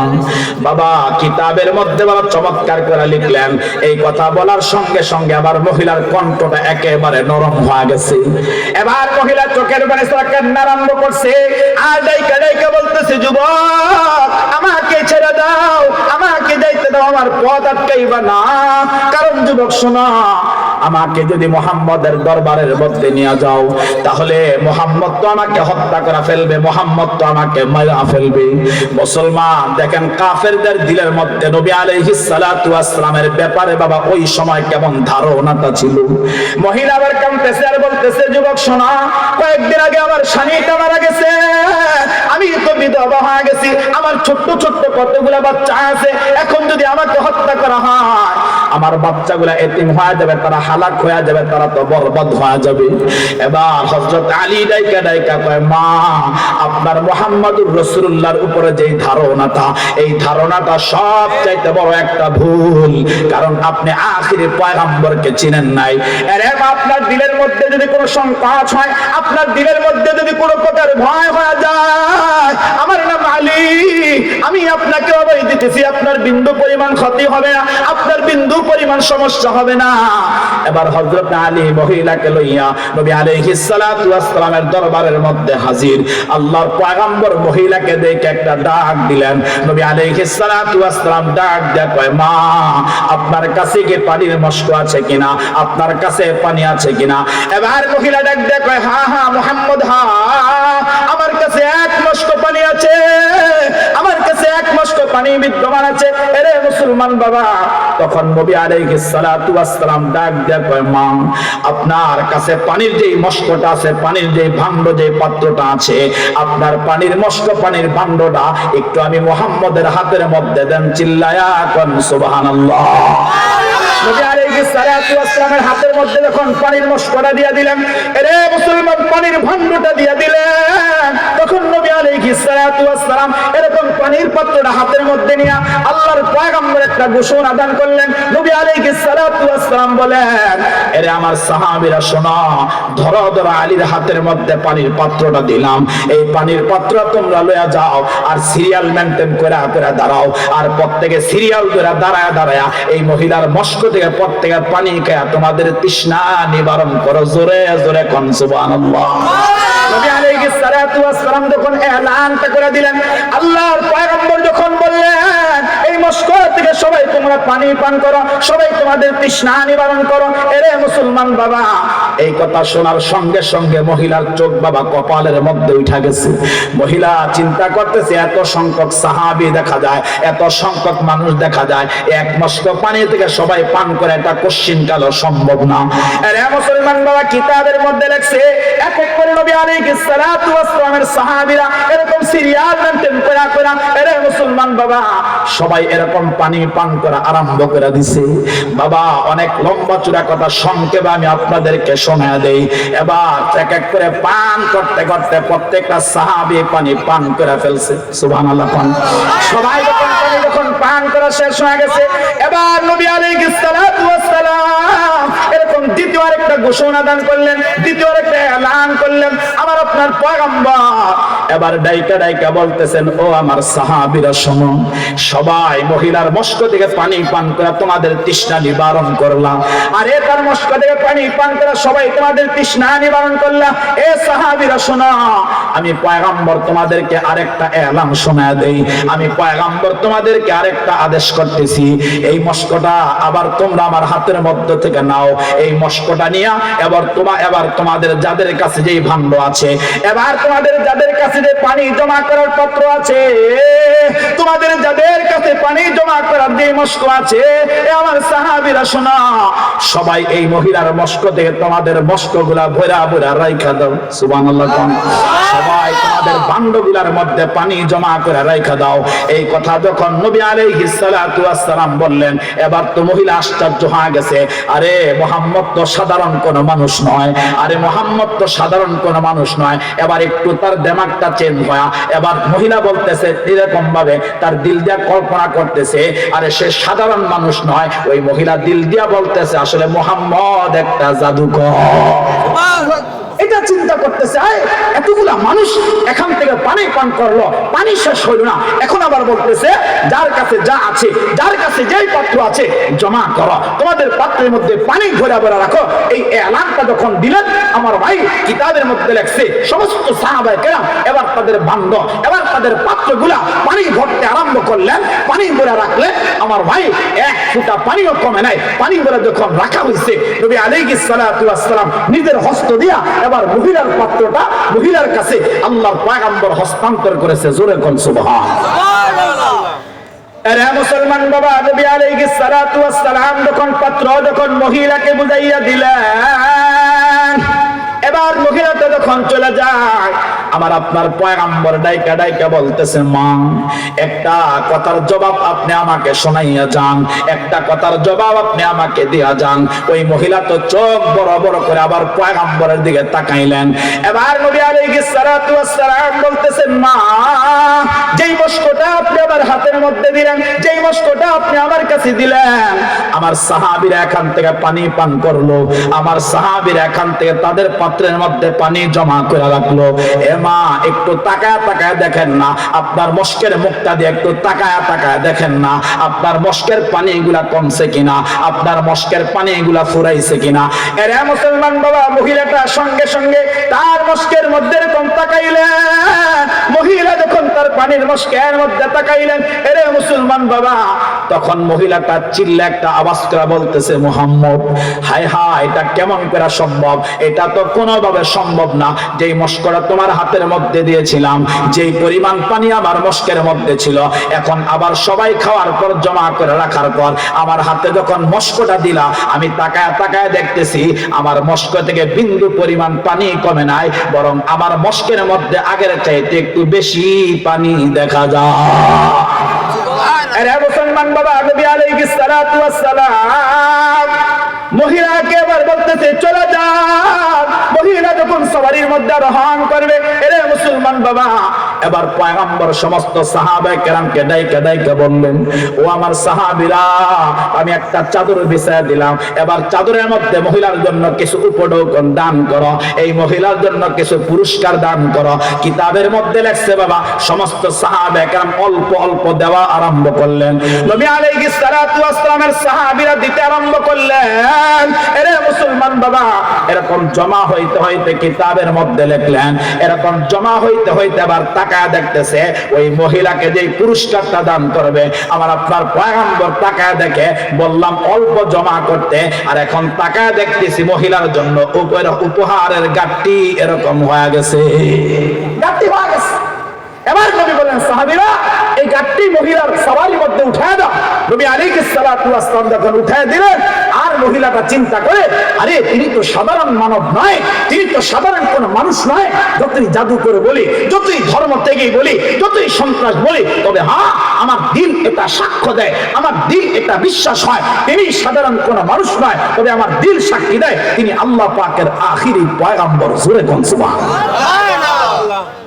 বাবা কিতাবের মধ্যে বাবা চমৎকার করে লিখলেন, এই কথা বলার সঙ্গে সঙ্গে আবার মহিলার কণ্ঠটা একেবারে নরম হয়ে গেছে। এবার মহিলা চোখের পানি কান্না আরম্ভ করছে, আর ডাইকা বলতেছে, যুবক আমাকে ছেড়ে দাও, আমাকে যাইতে দাও, আমার পথ আটকাইবা না। কারণ যুবক শোনা, আমাকে যদি মুহাম্মদের দরবারের মধ্যে নিয়ে যাও, তাহলে মুহাম্মদ তো আমাকে হত্যা করে ফেলবে, মুহাম্মদ তো আমাকে মারা ফেলবে। মুসলমান দেখেন, কাফেরদের দিলের মধ্যে নবী আলাইহিস সালাতু ওয়াস সালামের ব্যাপারে বাবা ওই সময় কেমন ধারণাটা ছিল। মহিলা আবার কাঁদতেছে আর বলতেছে, যুবক শোনা, কয়েকদিন আগে আমার স্বামীটা মারা গেছে, আমি তো বিধবা হয়ে গেছি, আমার ছোট্ট ছোট্ট কতগুলা বাচ্চা আছে, এখন যদি আমাকে হত্যা করা হয় আমার বাচ্চাগুলা এতিম হয়ে যাবে, তারা হালাক হয়ে যাবে, তারা তো বরবাদ হয়ে যাবে। এবার হযরত আলী ডাইকা ডাইকা কয়, মা আপনার মুহাম্মদুর রাসূলুল্লাহর উপরে যেই ধারণাটা, এই ধারণাটা সবচাইতে বড় একটা ভুল, কারণ আপনি আখিরি পয়গম্বরকে চিনেন নাই। এর আপনার দিলের মধ্যে যদি কোনো সংকোচ হয়, আপনার দিলের মধ্যে যদি কোনো প্রকার ভয় হয়ে যায়, আমার নাম আলী, আমি আপনাকে অভয় দিতেছি, আপনার বিন্দু পরিমাণ ক্ষতি হবে না, আপনার বিন্দু পরিমাণ সমস্যা হবে না। এবার হযরত আলী মহিলাকে লইয়া নবী আলাইহিস সালাতু ওয়াস সালামের দরবারের মধ্যে হাজির। আল্লাহর পয়গম্বর মহিলাকে দেখে একটা ডাক দিলেন। নবী আলাইহিস সালাতু ওয়াস সালাম ডাক দেয়া কয়, মা আপনার কাছে কি পানির মস্ক আছে কিনা, আপনার কাছে পানি আছে কিনা? এবার মহিলা ডাক দেয়া কয়, হ্যাঁ হ্যাঁ মুহাম্মদ, হ্যাঁ আমার কাছে এক মস্ক পানি আছে, আমার কাছে এক মস্ক পানি বিদ্যমান আছে। এরে মুসলমান বাবা, তখন নবী আলাইহিস সালাতু ওয়াস সালাম ডাক দেয়া কয়, মা আপনার কাছে পানির যেই মস্কটা আছে, পানির যেই ভাণ্ড, যেই পাত্রটা আছে, আপনার পানির মস্ক, পানির ভাণ্ডটা একটু আমি মুহাম্মদের হাতের মধ্যে দেন। চিল্লায়া কোন সুবহানাল্লাহ। নবী আলাইহিস সালাতু ওয়াস সালামের হাতের মধ্যে যখন পানির মস্কটা দিয়া দিলেন, এরে মুসলমান পানির ভাণ্ডটা দিয়া দিলেন, তখন নবী আলাইহিস সালাতু ওয়াস সালাম এরকম পানির পাত্রটা হাতের মধ্যে নিয়ে আল্লাহর পয়গম্বর একটা ঘোষণা দান করলেন। নবী আলাইহিস সালাতু ওয়াস সালাম বলেন, এরে আমার সাহাবীরা শোনো, ধরো ধরো আলীর হাতের মধ্যে পানির পাত্রটা দিলাম, এই পানির পাত্র তোমরা লইয়া যাও, আর সিরিয়াল মেইনটেইন করে করে দাঁড়াও, আর প্রত্যেকে সিরিয়াল ধরে দাঁড়ায় দাঁড়ায় এই মহিলার মস্ক থেকে প্রত্যেকের পানি খেয়ে তোমাদের তৃষ্ণা নিবারণ করো। জোরে জোরে কোন সুবহানাল্লাহ। নবী আলাইহিস সালাতু ওয়াস সালাম যখন এলানটা করে দিলেন, আল্লাহর পয়গম্বর যখন বললেন, এই মস্ক থেকে সবাই তোমরা পানি পান করো, সবাই তোমাদের তৃষ্ণা নিবারণ করো। এরে মুসলমান বাবা, এই কথা শোনার সঙ্গে সঙ্গে মহিলার চোখ বাবা কপালের মধ্যে উঠা গেছে। মহিলা চিন্তা করতেছে, এত সংখ্যক সাহাবী দেখা যায়, এত সংখ্যক মানুষ দেখা যায়, এক মস্ক পানি থেকে সবাই পান করে, এটা কোশ্চিনকালও সম্ভব না। এরে মুসলমান বাবা, কিতাবের মধ্যে লেখছে এক এক করে নবী আলাইহিস সালাতু ওয়াস সালামের সাহাবীরা এরকম সিরিয়াল মেইনটেইন করে করে, এরে মুসলমান বাবা, সবাই এরকম পানি পান করা আরম্ভ করে দিছে। বাবা অনেক লম্বা চূড়া কথা সংক্ষেপে আমি আপনাদেরকে শোনা দেই। এবার এক এক করে পান করতে করতে প্রত্যেকটা সাহাবী পানি পান করে ফেলছে। সুবহানাল্লাহ। সবাই যখন পান করা শেষ হয়ে গেছে, এবার নবী আলাইহিস সালাতু ওয়াস সালাম এরকম দ্বিতীয় আরেকটা ঘোষণা দান করলেন, দ্বিতীয় আরেকটা এলান করলেন। আমার আপনার পয়গম্বর এবার ডাইকা ডাইকা বলতেছেন, ও আমার সাহাবীরা শোনো, সবাই মহিলার মস্ক থেকে পানি পান করে তোমাদের তৃষ্ণা নিবারণ করলাম, আর এ তার মস্ক থেকে পানি পান করে সবাই তোমাদের তৃষ্ণা নিবারণ করলাম। এ সাহাবীরা শোনো, আমি পয়গম্বর তোমাদেরকে আরেকটা এলান শোনায় দেই, আমি পয়গম্বর তোমাদেরকে আরেকটা আদেশ করতেছি, এই মস্কটা আবার তোমরা আমার হাতের মধ্যে থেকে নাও। এই মস্কটা নিয়ে এবার তোমাদের যাদের কাছে যেই ভাণ্ড আছে, এবার তোমাদের যাদের কাছে যে পানি জমা করার পাত্র আছে, তোমাদের যাদের কাছে পানি জমা করার যে মস্ক আছে, এ আমার সাহাবীরা শোনা, সবাই এই মহিলার মস্ক থেকে তোমাদের মস্কগুলা ভরা ভরা রাইখা দাও। সুবহানাল্লাহ। সবাই তোমাদের ভাণ্ডগুলার মধ্যে পানি জমা করে রাইখা দাও। এই কথা যখন নবী আলাইহিস সালাতু ওয়াস সালাম বললেন, এবার তো মহিলা আশ্চর্য হয়ে গেছে। আরে মুহাম্মদ তো সাধারণ কোন মানুষ নয়, আরে মুহাম্মদ তো সাধারণ কোন মানুষ নয়। এবার একটু তার দিমাগটা চেঞ্জ হয়, এবার মহিলা বলতেছে এরকম ভাবে, তার দিল দিয়া কল্পনা করতেছে, আরে সে সাধারণ মানুষ নয়। ওই মহিলা দিল দিয়া বলতেছে, আসলে মুহাম্মদ একটা জাদুকর। এটা চিন্তা করতেছে, এতগুলা মানুষ এখান থেকে পানি পান করলো, পানি শেষ হইল না, এখন আবার বলতেছে যার কাছে যা আছে, যার কাছে যেই পাত্র আছে জমা করো, তোমাদের পাত্রের মধ্যে পানি ভরা ভরা রাখো। এই এলানটা যখন দিলেন, আমার ভাই কিতাবের মধ্যে লেখছে সমস্ত সাহাবায়ে কেরাম এবার তাদের ভাণ্ড, এবার তাদের পাত্রগুলা পানি ভরতে আরম্ভ করলেন, পানি ভরা রাখলেন। আমার ভাই এক ফোঁটা পানিও কমে নাই। পানি ভরা যখন রাখা হয়েছে, নবী আলাইহিস সালাতু ওয়াস সালাম নিজের হস্ত দিয়া এবার মহিলার পাত্রটা মহিলার কাছে আল্লাহর পয়গম্বর হস্তান্তর করেছে। জোরে কোন সুবহানাল্লাহ। আরে মুসলমান বাবা, নবী আলাইহিস সালাতু ওয়াস সালাম যখন মহিলাকে বুঝাইয়া দিলেন, এবার মহিলাটা যখন চলে যায়, আমার আপনার পয়গম্বর ডাইকা ডাইকা বলতেছে, মা একটা কথার জবাব আপনি আমাকে শোনাইয়া যান, একটা কথার জবাব আপনি আমাকে দিয়া যান। ওই মহিলা তো চোখ বড় বড় করে আবার পয়গম্বরের দিকে তাকাইলেন। এবার নবী আলাইহিস সালাতু ওয়াস সালাম বলতেছেন, মা যেই মস্কটা আপনি আমার হাতের মধ্যে দিলেন, যেই মস্কটা আপনি আমার কাছে দিলেন, আমার সাহাবীরা এখান থেকে পানি পান করলো, আমার সাহাবীরা এখান থেকে তাদের পাত্রের মধ্যে পানি জমা করে রাখলো। এ মা একটু তাকায় তাকায় দেখেন না, আপনার মস্কের মুখটা দিয়ে একটু তাকায় তাকায় দেখেন না, আপনার মস্কের পানি এগুলা কমছে কিনা, আপনার মস্কের পানি এগুলা ফুরাইছে কিনা। এরে মুসলমান বাবা, মহিলাটা সঙ্গে সঙ্গে তার মস্কের মধ্যে এরকম তাকাইলেন। মহিলা যখন তার পানির মস্কের মধ্যে তাকাইলেন, এরে মুসলমান বাবা, তখন মহিলাটা চিল্লা একটা আওয়াজ করে বলতেছে, মুহাম্মদ, হায় হায়, এটা কেমন করে সম্ভব? এটা তো কোনোভাবে সম্ভব না। যেই মস্কটা তোমার হাতের মধ্যে দিয়েছিলাম, যেই পরিমাণ পানি আমার মস্কের মধ্যে ছিল, এখন আবার সবাই খাওয়ার পর জমা করে রাখার পর আমার হাতে যখন মস্কটা দিলা, আমি তাকায় তাকায় দেখতেছি আমার মস্ক থেকে বিন্দু পরিমাণ পানি কমে নাই, বরং আমার মস্কের মধ্যে আগের চাইতে একটু বেশি পানি দেখা যায়। আরে মুসলমান বাবা, নবী আলাইহিস সালাতু ওয়াস সালাম মহিলাকে এবার বলতেছে, চলে যান। মহিলা যখন সওয়ারির মধ্যে আরোহণ করবে, এরে মুসলমান বাবা, এবার পয়গম্বর সমস্ত সাহাবায়ে কেরামকে ডাইকা ডাইকা বললেন, ও আমার সাহাবীরা, আমি একটা চাদর বিছায়া দিলাম, এবার চাদরের মধ্যে মহিলার জন্য কিছু উপঢৌকন দান করো, এই মহিলার জন্য কিছু পুরস্কার দান করো। কিতাবের মধ্যে লেখছে বাবা, সমস্ত সাহাবায়ে কেরাম অল্প অল্প দেওয়া আরম্ভ করলেন। নবী আলাইহিস সালাতু ওয়াস সালামের সাহাবীরা দিতে আরম্ভ করলেন। এরে মুসলমান বাবা, এরকম জমা হইতে হইতে কিতাবের মধ্যে লিখলেন, এরকম জমা হইতে হইতে আবার তাকায় দেখতেছে ওই মহিলাকে যে পুরস্কারটা দান করবে, আমার আপনার পয়গম্বর তাকায় দেখে, বললাম অল্প জমা করতে, আর এখন তাকায় দেখতেছি মহিলার জন্য উপহারের গাঁটটি এরকম হয়ে গেছে, গাঁটটি হয়ে গেছে। এবার নবী বলেন, সাহাবীরা, এই গাঁটটি মহিলার সওয়ারির মধ্যে উঠায় দাও। নবী আলাইহিস সালাতু ওয়াস সালাম যখন উঠায় দিলেন, আর মহিলাটা চিন্তা করে, আরে তিনি তো সাধারণ মানব নয়, তিনি তো সাধারণ কোন মানুষ নয়। যতই জাদু করে বলি, যতই ধর্ম ত্যাগী বলি, যতই সন্ত্রাস বলি, তবে হ্যাঁ, আমার দিল এটা সাক্ষ্য দেয়, আমার দিল এটা বিশ্বাস হয়, তিনি সাধারণ কোন মানুষ নয়, তবে আমার দিল সাক্ষী দেয় তিনি আল্লাহ পাকের আখিরি পয়গম্বর। জোরে কোন সুবহানাল্লাহ।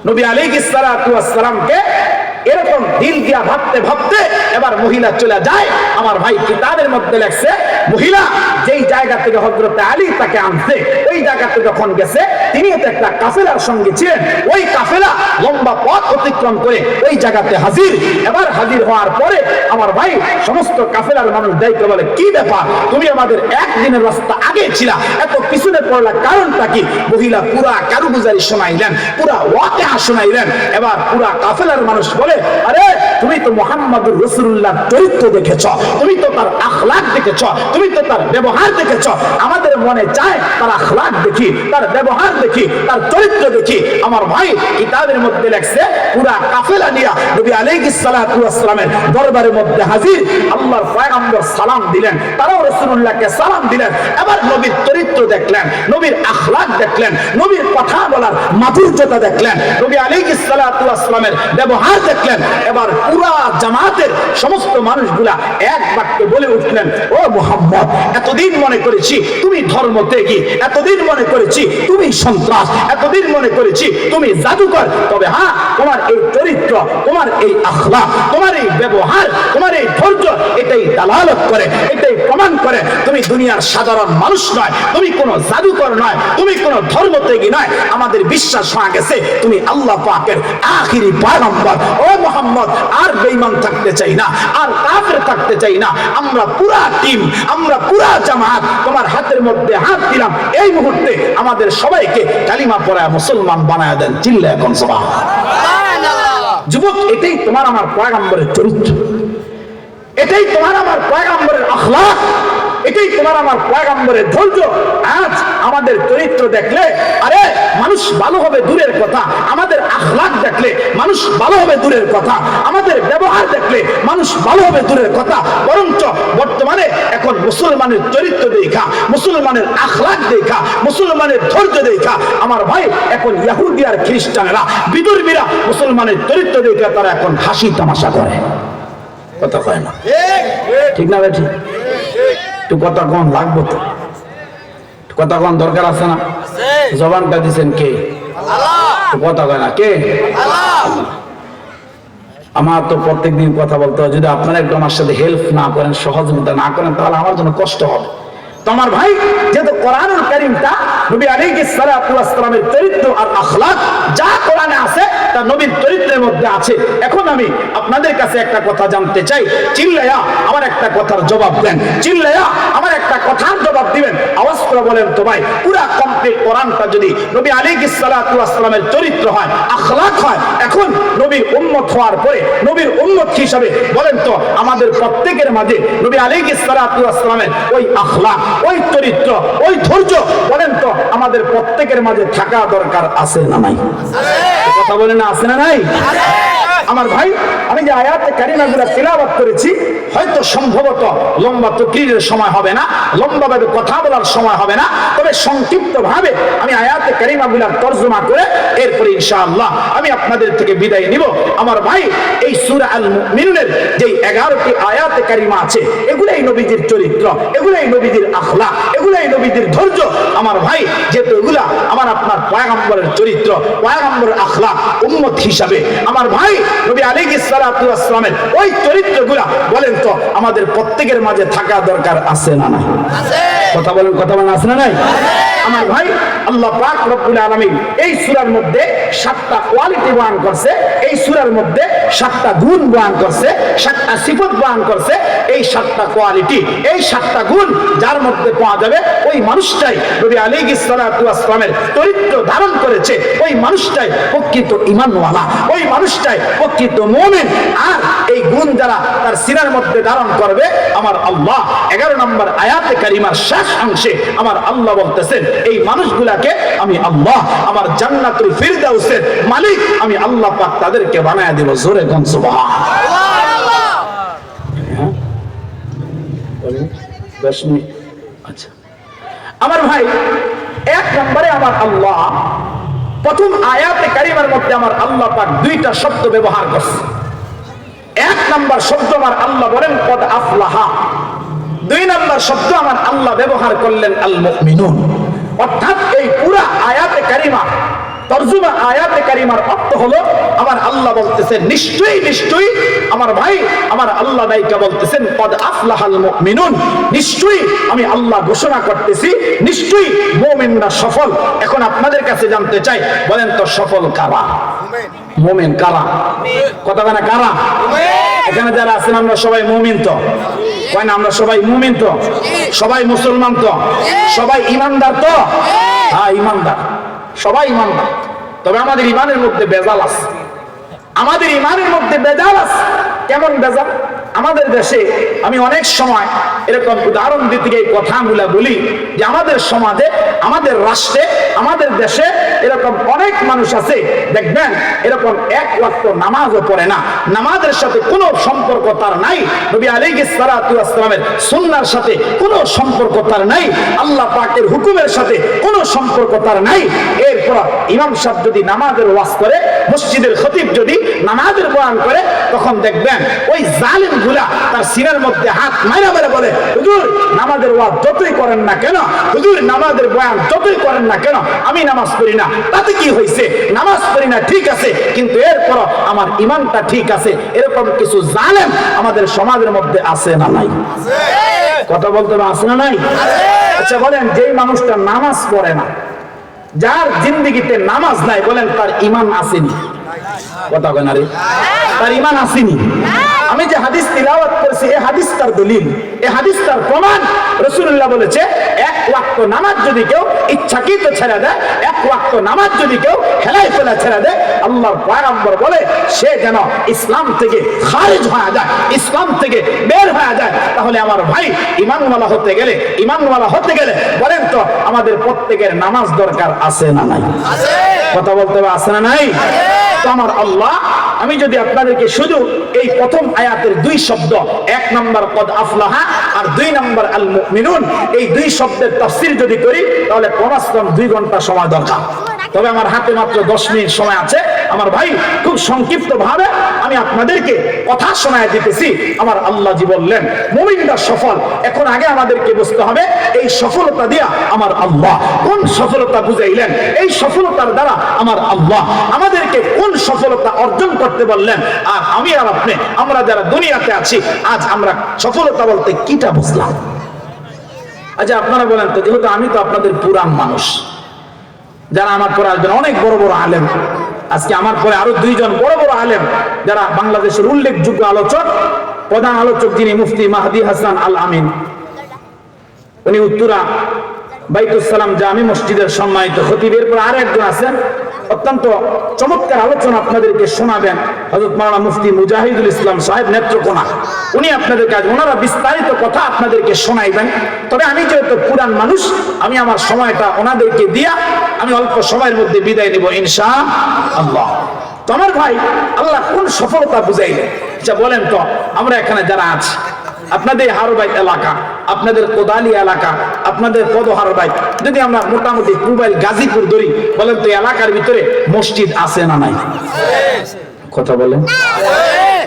নবী আলাইহিস সালাতু ওয়াস সালামকে এরকম দিল দিয়া ভাবতে ভাবতে এবার মহিলা চলে যায়। আমার ভাই কিতাবের মধ্যে লেখছে, মহিলা যেই জায়গা থেকে হযরত আলী তাকে আনছে, ওই জায়গাতে যখন গেছে, তিনি তো একটা কাফেলার সঙ্গে ছিলেন, ওই কাফেলা লম্বা পথ অতিক্রম করে ওই জায়গাতে হাজির। এবার হাজির হওয়ার পরে আমার ভাই সমস্ত কাফেলার মানুষ দায়িত্ব বলে, কি ব্যাপার, তুমি আমাদের একদিনের রাস্তা আগে ছিলা, এত পিছনে পড়লা, কারণটা কি? মহিলা পুরা কারুগুজারি শোনাইলেন, পুরা ওয়াকিয়া শোনাইলেন। এবার পুরা কাফেলার মানুষ বলে, আরে তুমি তো মুহাম্মদুর রাসূলুল্লাহর চরিত্র দেখেছ, তুমি তো তার আখলাক দেখেছ, তুমি তো তার ব্যবহার দেখেছ। আমাদের মনে চায় তার আখলাক দেখি, তার ব্যবহার দেখি, তার চরিত্র দেখি। আমার ভাই কিতাবের মধ্যে লেখছে, পুরা কাফেলা নিয়া নবী আলাইহিস সালাতু ওয়াস সালামের দরবারের মধ্যে হাজির। আল্লাহর পয়গম্বর সালাম দিলেন, তারাও রাসূলুল্লাহকে সালাম দিলেন। এবার নবীর চরিত্র দেখলেন, নবীর আখলাক দেখলেন, নবীর কথা বলার মাধুর্যতা দেখলেন, নবী আলাইহিস সালাতু ওয়াস সালামের ব্যবহার দেখলেন। এবার পুরা জামাতের সমস্ত মানুষগুলা এক বাক্যে বলে উঠলেন, ও মুহাম্মদ, এতদিন মনে করেছি তুমি ধর্ম ত্যাগী, এতদিন মনে করেছি তুমি সন্ত্রাস, এতদিন মনে করেছি তুমি জাদুকর, তবে হ্যাঁ, তোমার এই চরিত্র, তোমার এই আখলাক, তোমার এই ব্যবহার, তোমার এই ধৈর্য, এটাই দালালত করে, এটাই প্রমাণ করে তুমি দুনিয়ার সাধারণ মানুষ নয়, তুমি কোনো জাদুকর নয়, তুমি কোনো ধর্ম ত্যাগী নয়। আমাদের বিশ্বাস হয়ে গেছে তুমি আল্লাহ পাকের আখিরি পয়গম্বর। ও মুহাম্মদ, আর বেঈমান থাকতে চাই না, আর কাফের থাকতে চাই না। আমরা পুরা টিম, আমরা পুরা জামাত তোমার হাতের মধ্যে হাত দিলাম। এই মুহূর্তে আমাদের সবাইকে কালিমা পড়ায় মুসলমান বানায় দেন। চিল্লা এখন সুবহানাল্লাহ। যুবক, এটাই তোমার আমার পয়গম্বরের চরিত্র, এটাই তোমার আমার পয়গম্বরের আখলাক, এটাই তোমার আমার পয়গম্বরের ধৈর্য। আজ আমাদের চরিত্র দেখলে আরে মানুষ ভালো হবে দূরের কথা, আমাদের আখলাক দেখলে মানুষ ভালো হবে দূরের কথা, আমাদের ব্যবহার দেখলে মানুষ ভালো হবে দূরের কথা, বরঞ্চ বর্তমানে এখন মুসলমানের চরিত্র দেখা, মুসলমানের আখলাক দেখা, মুসলমানের ধৈর্য দেখা আমার ভাই এখন ইহুদি আর খ্রিস্টানেরা বিদুর্মীরা মুসলমানের চরিত্র দেখা তারা এখন হাসি তামাশা করে। কথা কয় না ঠিক না? ঠিক একটু কথা কম লাগবো তো, কথা কম দরকার আছে না? জবানটা দিচ্ছেন কে? কথা কয় না কে? আমার তো প্রত্যেকদিন কথা বলতে হয়, যদি আপনারা একটু আমার সাথে হেল্প না করেন, সহযোগিতা না করেন, তাহলে আমার জন্য কষ্ট হবে। তোমার ভাই যেহেতু কোরআনুল কারীমটা নবী আলাইহিস সালাতু ওয়াস সালামের চরিত্র আর আখলাক যা কোরআনে আছে তা নবীর চরিত্রের মধ্যে আছে। এখন আমি আপনাদের কাছে একটা কথা জানতে চাই, চিল্লায়া আমার একটা কথার জবাব দেন, চিল্লায়া আমার একটা কথার জবাব দিবেন। আওয়াজ করে বলেন তো ভাই, পুরা কমপ্লিট কোরআনটা যদি নবী আলাইহিস সালাতু ওয়াস সালামের চরিত্র হয়, আখলাক হয়, এখন নবীর উম্মত হওয়ার পরে নবীর উম্মত হিসাবে বলেন তো আমাদের প্রত্যেকের মাঝে নবী আলাইহিস সালাতু ওয়াস সালামের ওই আখলাক, ওই চরিত্র, ওই ধৈর্য বলেন তো আমাদের প্রত্যেকের মাঝে থাকা দরকার আছে না নাই? কথা বলেন না, আছে না নাই? আমার ভাই আমি যে আয়াতে কারিমাগুলো তিলাওয়াত করেছি, হয়তো সম্ভবত লম্বা তাকরীরের সময় হবে না, লম্বাভাবে কথা বলার সময় হবে না, তবে সংক্ষিপ্ত ভাবে আমি আয়াতে কারিমাগুলো তরজমা করে এরপরে ইনশাআল্লাহ আমি আপনাদের থেকে বিদায় নিব। আমার ভাই এই সূরা আল মুমিনুনের যে 11টি আয়াতে কারিমা আছে, এগুলাই নবীজির চরিত্র, এগুলাই নবীজির আখলাক, এগুলাই নবীজির ধৈর্য। আমার ভাই যেহেতু এগুলা আমার আপনার পয়গম্বরের চরিত্র, পয়গম্বরের আখলাক, উম্মত হিসাবে আমার ভাই নবী আলাইহিস সালাতু ওয়াস সালামের ওই চরিত্রগুলা বলেন তো আমাদের প্রত্যেকের মাঝে থাকা দরকার আছে না নাই? আছে। কথা বলেন, কথা বলেন, আছে না নাই? আমার ভাই আল্লাহ পাক রব্বুল আলামিন এই সূরার মধ্যে 7টা কোয়ালিটি বয়ান করছে, এই সূরার মধ্যে 7টা গুণ বয়ান করছে, 7টা সিফত বয়ান করছে। এই 7টা কোয়ালিটি, এই 7টা গুণ যার মধ্যে পাওয়া যাবে ওই মানুষটাই নবী আলাইহিস সালাতু ওয়াস সালামের চরিত্র ধারণ করেছে, ওই মানুষটাই প্রকৃত ঈমানওয়ালা, ওই মানুষটাই প্রকৃত মুমিন। আর এই গুণ যারা তার সিনার মধ্যে ধারণ করবে আমার আল্লাহ 11 নম্বর আয়াতে কারিমার শেষ অংশে আমার আল্লাহ বলতেছেন এই মানুষগুলাকে আমি আল্লাহ আমার জান্নাতুল ফিরদাউসের মালিক আমি আল্লাহ পাক তাদেরকে বানায় দেব। জোরে কোন সুবহানাল্লাহ। 10 মিনিট। আচ্ছা আমার ভাই 1 নম্বরে আমার আল্লাহ প্রথম আয়াতে কারিমার মধ্যে আমার আল্লাহ পাক 2টা শব্দ ব্যবহার করছে। 1 নম্বর শব্দ আমার আল্লাহ বলেন কদ আফলাহা, 2 নম্বর শব্দ আমার আল্লাহ ব্যবহার করলেন আল মুমিনুন। অর্থাৎ এই পুরা আয়াতে কারিমা তরজমা আয়াতে কারিমার অর্থ হলো আমার আল্লাহ বলতেছেন নিশ্চয়ই নিশ্চয়ই আমার ভাই আমার আল্লাহ দায়িকা বলতেছেন কদ আফলাহাল মুমিনুন, নিশ্চয়ই আমি আল্লাহ ঘোষণা করতেছি নিশ্চয়ই মুমিনরা সফল। এখন আপনাদের কাছে জানতে চাই বলেন তো সফল কারা? মুমিন কারা? কথা বলে কারা? এখানে যারা আছেন আমরা সবাই মুমিন তো? কয় না আমরা সবাই মুমিন তো? সবাই মুসলমান তো? সবাই ঈমানদার তো? হ্যাঁ ঈমানদার, সবাই ঈমানদার। তবে আমাদের ঈমানের মধ্যে বেজাল আছে, আমাদের ঈমানের মধ্যে বেজাল আছে। কেমন বেজাল? আমাদের দেশে আমি অনেক সময় এরকম উদাহরণ দিতে গিয়ে কথাগুলা বলি যে আমাদের সমাজে, আমাদের রাষ্ট্রে, আমাদের দেশে এরকম অনেক মানুষ আছে দেখবেন এরকম 1 ওয়াক্ত নামাজও পড়ে না, নামাজের সাথে কোনো সম্পর্ক তার নাই, নবী আলাইহিস সালাতু ওয়াস সালামের সুন্নাহর সাথে কোনো সম্পর্ক তার নাই, আল্লাহ পাকের হুকুমের সাথে কোনো সম্পর্ক তার নাই। এরপর ইমাম সাহেব যদি নামাজের ওয়াজ করে, মসজিদের খতিব যদি নামাজের বয়ান করে, তখন দেখবেন ওই জালিম গুলা তার সিনার মধ্যে হাত মাইরা মেরে বলে হুজুর নামাজের ওয়াজ যতই করেন না কেন, হুজুর নামাজের বয়ান যতই করেন না কেন, আমি নামাজ পড়ি না, তাতে কি হয়েছে? নামাজ পড়ি না ঠিক আছে, কিন্তু এরপর আমার ঈমানটা ঠিক আছে। এরকম কিছু জালেম আমাদের সমাজের মধ্যে আছে না নাই? কথা বলতে হবে, আছে না নাই? আচ্ছা বলেন যেই মানুষটা নামাজ পড়ে না, যার জিন্দেগিতে নামাজ নাই, বলেন তার ঈমান আসেনি? কথা বলেন আরে তার ঈমান আসেনি? আমি যে হাদিস তিলাওয়াত করেছি এই হাদিস তার দলিল, এই হাদিস তার প্রমাণ। রাসূলুল্লাহ বলেছে 1 ওয়াক্ত ওয়াক্ত নামাজ যদি কেউ ইচ্ছাকৃত ছেড়ে দেয়, এক ওয়াক্ত নামাজ যদি কেউ হেলায় ফেলা ছেড়ে দেয়, আল্লাহর পয়গম্বর বলে সে যেন ইসলাম থেকে খারিজ হয়ে যায়, ইসলাম থেকে বের হয়ে যায়। তাহলে আমার ভাই, ঈমানওয়ালা হতে গেলে বলেন তো আমাদের প্রত্যেকের নামাজ দরকার আছে না নাই? কথা বলতে হবে, আছে না নাই? তো আমার আল্লাহ, আমি যদি আপনাদেরকে শুধু এই প্রথম আয়াতের দুই শব্দ, এক নম্বর কদ আফলাহা আর দুই নম্বর আল মুমিনুন, এই দুই শব্দের তাফসীর যদি করি তাহলে কমস কম 2 ঘন্টা সময় দরকার। তবে আমার হাতে মাত্র 10 মিনিট সময় আছে। আমার ভাই, খুব সংক্ষিপ্ত ভাবে আমি আপনাদেরকে কথা শোনায় দিতেছি। আমার আল্লাহ জি বললেন মুমিনরা সফল। এখন আগে আমাদেরকে বুঝতে হবে এই সফলতা দিয়া আমার আল্লাহ কোন সফলতা বুঝাইলেন, এই সফলতার দ্বারা আমার আল্লাহ আমাদেরকে কোন সফলতা অর্জন করতে বললেন। আর আমি আর আপনি, আমরা যারা দুনিয়াতে আছি, আজ আমরা সফলতা বলতে কিটা বুঝলাম? আচ্ছা আপনারা বলেন তো, যেহেতু আমি তো আপনাদের পুরান মানুষ, যারা আমার পরে আসবেন অনেক বড় বড় আলেম, আজকে আমার পরে আরো 2 জন বড় বড় আলেম যারা বাংলাদেশের উল্লেখযোগ্য আলোচক, প্রধান আলোচক যিনি মুফতি মাহদি হাসান আল আমিন, উনি উত্তরা বাইতুস সালাম জামি মসজিদের সম্মানিত খতিব। এরপর আর একজন আছেন, অত্যন্ত চমৎকার আলোচনা আপনাদেরকে শোনাবেন, হযরত মাওলানা মুফতি মুজাহিদুল ইসলাম সাহেব নেত্রকোনা। উনি আপনাদের কাছে ওনারা বিস্তারিত কথা আপনাদেরকে শোনাইবেন। তবে আমি যেহেতু পুরান মানুষ, আমি আমার সময়টা ওনাদেরকে দিয়া আমি অল্প সময়ের মধ্যে বিদায় নেব ইনশাআল্লাহ। তো আমার ভাই, আল্লাহ কোন সফলতা বুঝাইলেন? আচ্ছা বলেন তো, আমরা এখানে যারা আছি, আপনাদের হারবাই এলাকা, আপনাদের কোদালি এলাকা, আপনাদের পদহারবাই, যদি আমরা মোটামুটি পুবাইল গাজীপুর ধরি, বলেন তো এলাকার ভিতরে মসজিদ আছে না নাই? কথা বলেন।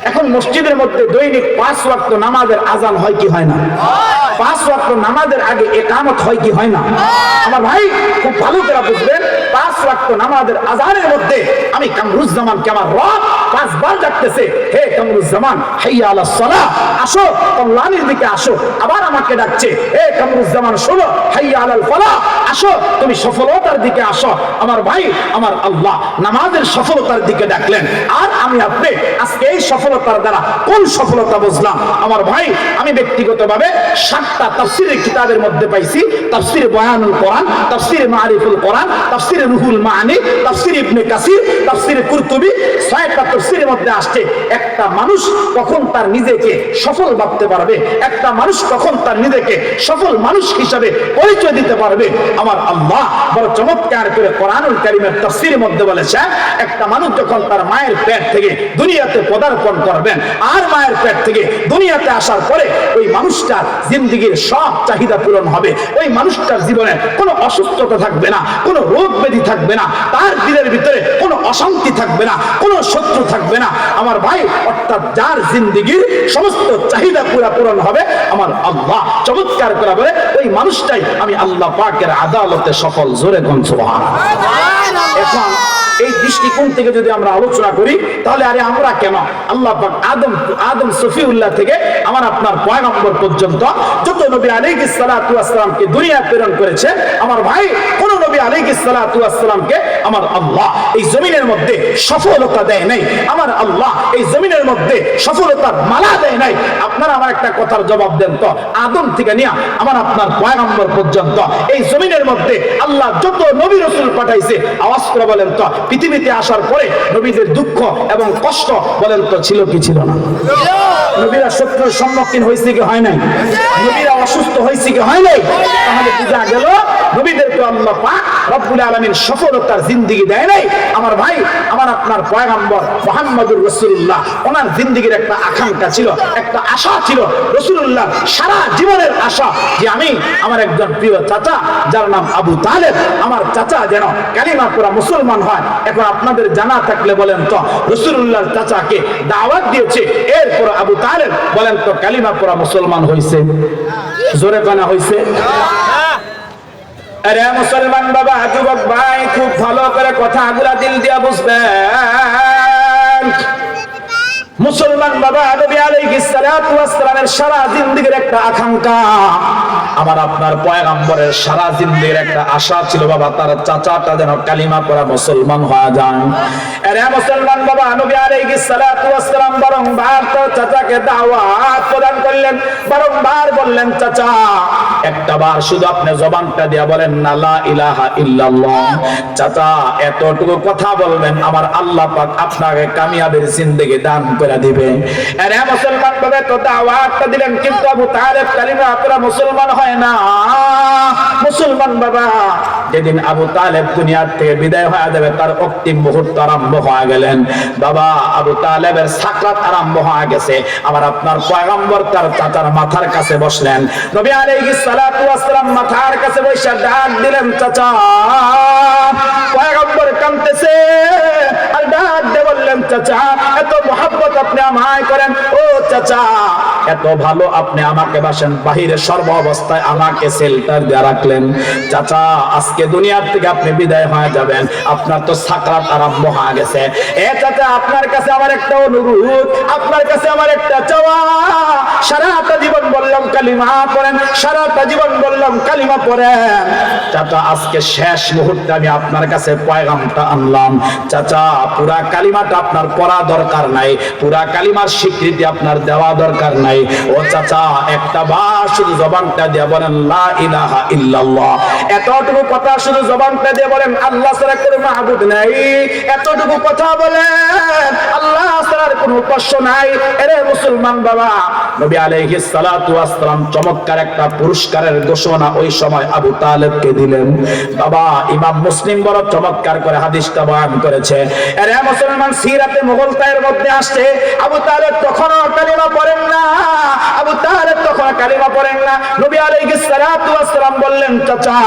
এখন মসজিদের মধ্যে দৈনিক 5 ওয়াক্ত নামাজের আজান হয় কি হয় না? 5 ওয়াক্ত নামাজের আগে ইকামত হয় কি হয় না? আমার ভাই খুব ভালো করে বুঝবেন, 5 ওয়াক্ত নামাজের আজানের মধ্যে আমি কামরুজ্জামানকে আমার রব 5 বার ডাকতেছে, হে কামরুজ্জামান হাইয়া আলাস সালাহ, আসো কল্যাণের দিকে আসো। আবার আমাকে ডাকছে, হে কামরুজ্জামান শোনো, হাইয়া আলাল ফালাহ, আসো তুমি সফলতার দিকে আসো। আমার ভাই, আমার আল্লাহ নামাজের সফলতার দিকে ডাকলেন। আর আমি আপনি আজকে এই সফলতার দ্বারা কোন সফলতা বুঝলাম? আমার ভাই, আমি ব্যক্তিগতভাবে 7টা তাফসীরের কিতাবের মধ্যে পাইছি, তাফসীর বয়ানুল কোরআন, তাফসীর মারিফুল কোরআন, তাফসীর রুহুল মাআনি, তাফসীর ইবনে কাসির, তাফসীর কুরতুবী, 6টা তাফসীরের মধ্যে আসছে একটা মানুষ কখন তার নিজেকে সফল ভাবতে পারবে, একটা মানুষ কখন তার নিজেকে সফল মানুষ হিসাবে পরিচয় দিতে পারবে। আমার আল্লাহ বড় চমৎকার করে কোরআনুল কারীমের তাফসীরের মধ্যে বলেছে, একটা মানুষ যখন তার মায়ের পেট থেকে দুনিয়াতে পদার্পণ করবেন, আর মায়ের পেট থেকে দুনিয়াতে আসার পরে ওই মানুষটার জিন্দেগীর সব চাহিদা পূরণ হবে। ওই মানুষটার জীবনে কোনো অসুস্থতা থাকবে না, কোনো রোগ ব্যাধি থাকবে না, তার দিলের ভিতরে কোনো অশান্তি থাকবে না, কোনো শত্রু থাকবে না। আমার ভাই, অর্থাৎ যার জিন্দেগীর সমস্ত চাহিদা পুরা পূরণ হবে, আমার আল্লাহ চমৎকার করে বলে ওই মানুষটাই আমি আল্লাহ পাকের আদালতে সফল। জোরে কোন সুবহানাল্লাহ। এখন এই দৃষ্টিকোণ থেকে যদি আমরা আলোচনা করি, তাহলে আরে আমরা কেন, আল্লাহ পাক আদম সফিউল্লাহ থেকে আমার আপনার পয়গম্বর পর্যন্ত যত নবী আলাইহিস সালাতু ওয়াস সালামকে দুনিয়া প্রেরণ করেছে, আমার ভাই কোন নবী আলাইহিস সালাতু ওয়াস সালামকে আমার আল্লাহ এই জমিনের মধ্যে সফলতা দেয় নাই। আমার আল্লাহ এই জমিনের মধ্যে সফলতার মালা দেয় নাই। আপনারা আমার একটা কথার জবাব দেন তো, আদম থেকে নিয়ে আমার আপনার পয়গম্বর পর্যন্ত এই জমিনের মধ্যে আল্লাহ যত নবী রাসূল পাঠাইছে, আওয়াজ করে বলেন তো, পৃথিবীতে আসার পরে নবীদের দুঃখ এবং কষ্ট বলেন তো ছিল কি ছিল না? নবীরা শত্রুর সম্মুখীন হয়েছে কি হয় নাই? নবীরা অসুস্থ হয়েছে কি হয় নাই? তাহলে বুঝা গেল নবীদেরকে আল্লাহ পাক রব্বুল আলামিন সফলতার জিন্দেগি দেয় নাই। আমার ভাই, আমার আপনার পয়গম্বর মুহাম্মদুর রাসূলুল্লাহ, ওনার জিন্দেগির একটা আকাঙ্ক্ষা ছিল, একটা আশা ছিল। রাসূলুল্লাহ সারা জীবনের আশা যে আমি আমার একজন প্রিয় চাচা যার নাম আবু তালেব, আমার চাচা যেন কালিমা পড়া মুসলমান হয়। এখন আপনাদের জানা থাকলে বলেন তো, রাসূলুল্লাহর চাচাকে দাওয়াত দিয়েছে, এরপর আবু তালেব বলেন তো কালিমা পড়া মুসলমান হয়েছে? জোরে কানা হয়েছে? আরে মুসলমান বাবা, যুবক ভাই, খুব ভালো করে কথাগুলা দিল দিয়া বুঝবেন। মুসলমান বাবা, নবী আলাইহিস সালাতু ওয়াস সালামের সারা জিন্দেগীর একটা আকাঙ্ক্ষা, আমার আপনার পয়গম্বরের সারা জিন্দেগীর একটা আশা ছিল বাবা তার চাচাটা যেন কালিমা পড়া মুসলমান হয়ে যায়। আরে মুসলমান বাবা, নবী আলাইহিস সালাতু ওয়াস সালাম বারংবার তার চাচাকে দাওয়াত প্রদান করলেন, বারংবার বললেন চাচা একটা বার শুধু আপনি জবানটা দিয়া বলেন না লা ইলাহা ইল্লাল্লাহ। চাচা এতটুকু কথা বলবেন, আমার আল্লাহ পাক আপনাকে কামিয়াবের জিন্দেগি দান করে দিবে। আরে মুসলমান বাবা, তো দাওয়াতটা দিলেন, কিন্তু আবু তালেব কালিমা পড়া মুসলমান হয় না। মুসলমান বাবা, যেদিন আবু তালেব দুনিয়ার থেকে বিদায় হয়ে যাবে তার অন্তিম মুহূর্ত আরম্ভ হয়ে গেলেন। বাবা আবু তালেবের সাকরাত আরম্ভ হয়ে গেছে। আমার আপনার পয়গম্বর তার চাচার মাথার কাছে বসলেন। নবী আলাইহিস সালাতু ওয়াস সালাম মাথার কাছে বসে ডাক দিলেন চাচা। পয়গম্বর কাঁদতেছে আর ডাক দিয়ে বললেন চাচা এত মহব্বত আপনি আমায় করেন, ও চাচা এত ভালো আপনি আমাকে বাসেন, বাহিরে সর্ব অবস্থায় আমাকে শেল্টার দিয়ে রাখলেন। চাচা আজকে দুনিয়ার থেকে আপনি বিদায় হয়ে যাবেন, আপনার তো সাকরাত আরম্ভ হয়ে গেছে। এ চাচা আপনার কাছে আমার একটা অনুরোধ, আপনার কাছে আমার একটা চাওয়া, সারাটা জীবন বললাম কালিমা পড়েন, সারাটা জীবন বললাম কালিমা পড়েন। চাচা আজকে শেষ মুহূর্তে আমি আপনার কাছে পয়গামটা আনলাম। চাচা পুরা কালিমাটা আপনার পড়া দরকার নাই, পুরা কালিমার স্বীকৃতি আপনার দেওয়া দরকার নাই। ও চাচা একটা বার শুধু জবানটা দিয়ে বলেন লা ইলাহা ইল্লাল্লাহ। এতটুকু কথা শুধু জবানটা দিয়ে বলেন আল্লাহ ছাড়া কোনো মাবুদ নাই, এতটুকু কথা বলেন আল্লাহ ছাড়া কোনো উপাস্য নাই। এরে মুসলমান বাবা, নবী আলাইহিস সালাতু ওয়াস সালাম চমৎকার একটা পুরস্কারের ঘোষণা ওই সময় আবু তালেবকে দিলেন। বাবা ইমাম মুসলিম বড় চমৎকার করে হাদিসটা বয়ান করেছে। এরে মুসলমান, সিরাতে মুগলতায়ের মধ্যে আসছে আবু তালেব তখনও কালিমা পড়েন না, আবু তালেব তখন কালিমা পড়েন না। নবী আলাইহিস সালাতু ওয়াস সালাম বললেন চাচা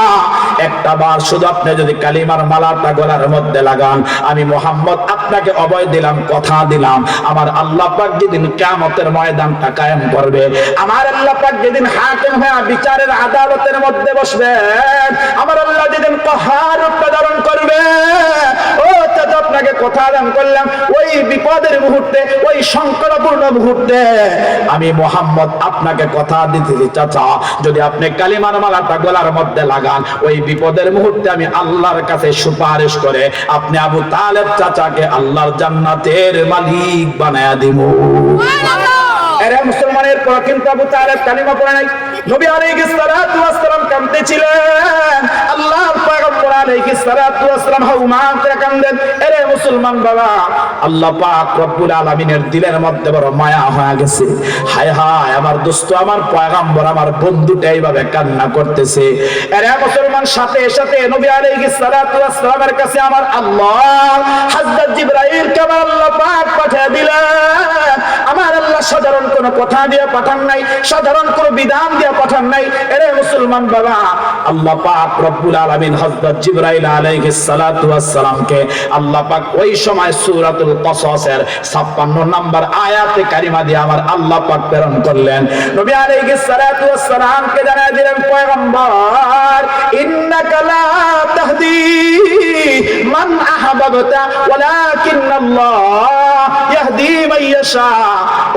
একটা বার শুধু আপনি যদি কালিমার মালাটা গলার মধ্যে লাগান, আমি মুহাম্মদ আপনাকে অভয় দিলাম, কথা দিলাম, আমার আল্লাহ পাক যেদিন কিয়ামতের ময়দানটা কায়েম করবে, আমার আল্লাহ পাক যেদিন হাকিম হয়ে বিচারের আদালতের মধ্যে বসবেন, আমার আল্লাহ যেদিন কহার রূপ ধারণ করবে, ও চাচা আপনাকে কথা দান করলাম ওই বিপদের মুহূর্তে, ওই সংকটপূর্ণ মুহূর্তে আমি মুহাম্মদ আপনাকে কথা দিতেছি চাচা যদি আপনি কালিমার মালাটা গলার মধ্যে লাগান, ওই বিপদের মুহূর্তে আমি আল্লাহর কাছে সুপারিশ করে আপনি আবু তালেব চাচাকে আল্লাহর জান্নাতের মালিক বানায়া দিব। এরে মুসলমানের পর কিন্তু আবু তালেব কালিমা পড়ে নাই। নবী আলাইহিস সালাতু ওয়াস সালাম কাঁদতেছিলেন, আল্লাহর পয়গম্বর আলাইহিস সালাতু ওয়াস সালাম হাউমাত করে কাঁদেন। এরে মুসলমান বাবা, আল্লাহ পাক রব্বুল আলামিনের দিলের মধ্যে বড় মায়া হয়ে গেছে। হায় হায় আমার দোস্ত, আমার পয়গম্বর, আমার বন্ধুটা এইভাবে কান্না করতেছে। এরে মুসলমান, সাথে সাথে নবী আলাইহিস সালাতু ওয়াস সালামের কাছে আমার আল্লাহ হযরত জিবরাইলকে আমার আল্লাহ পাক পাঠিয়ে দিলেন। আমার আল্লাহ সাধারণ কোন কথা দিয়ে পাঠান নাই, সাধারণ কোন বিধান দিয়ে পাঠান নাই। এরে মুসলমান বাবা, আল্লাহ পাক রব্বুল আলামিন হযরত জিবরাইল আলাইহিস সালাতু ওয়াস সালামকে আল্লাহ পাক ওই সময় সূরাতুল কসসের 56 নম্বর আয়াতে কারিমা দিয়ে আমার আল্লাহ পাক প্রেরণ করলেন। নবী আলাইহিস সালাতু ওয়াস সালামকে জানায় দিলেন পয়গম্বর ইন্নাকা লা তাহদি মান আহবাবতা ওয়ালাকিন্নাল্লাহ ইয়াহদি মান ইয়াশা।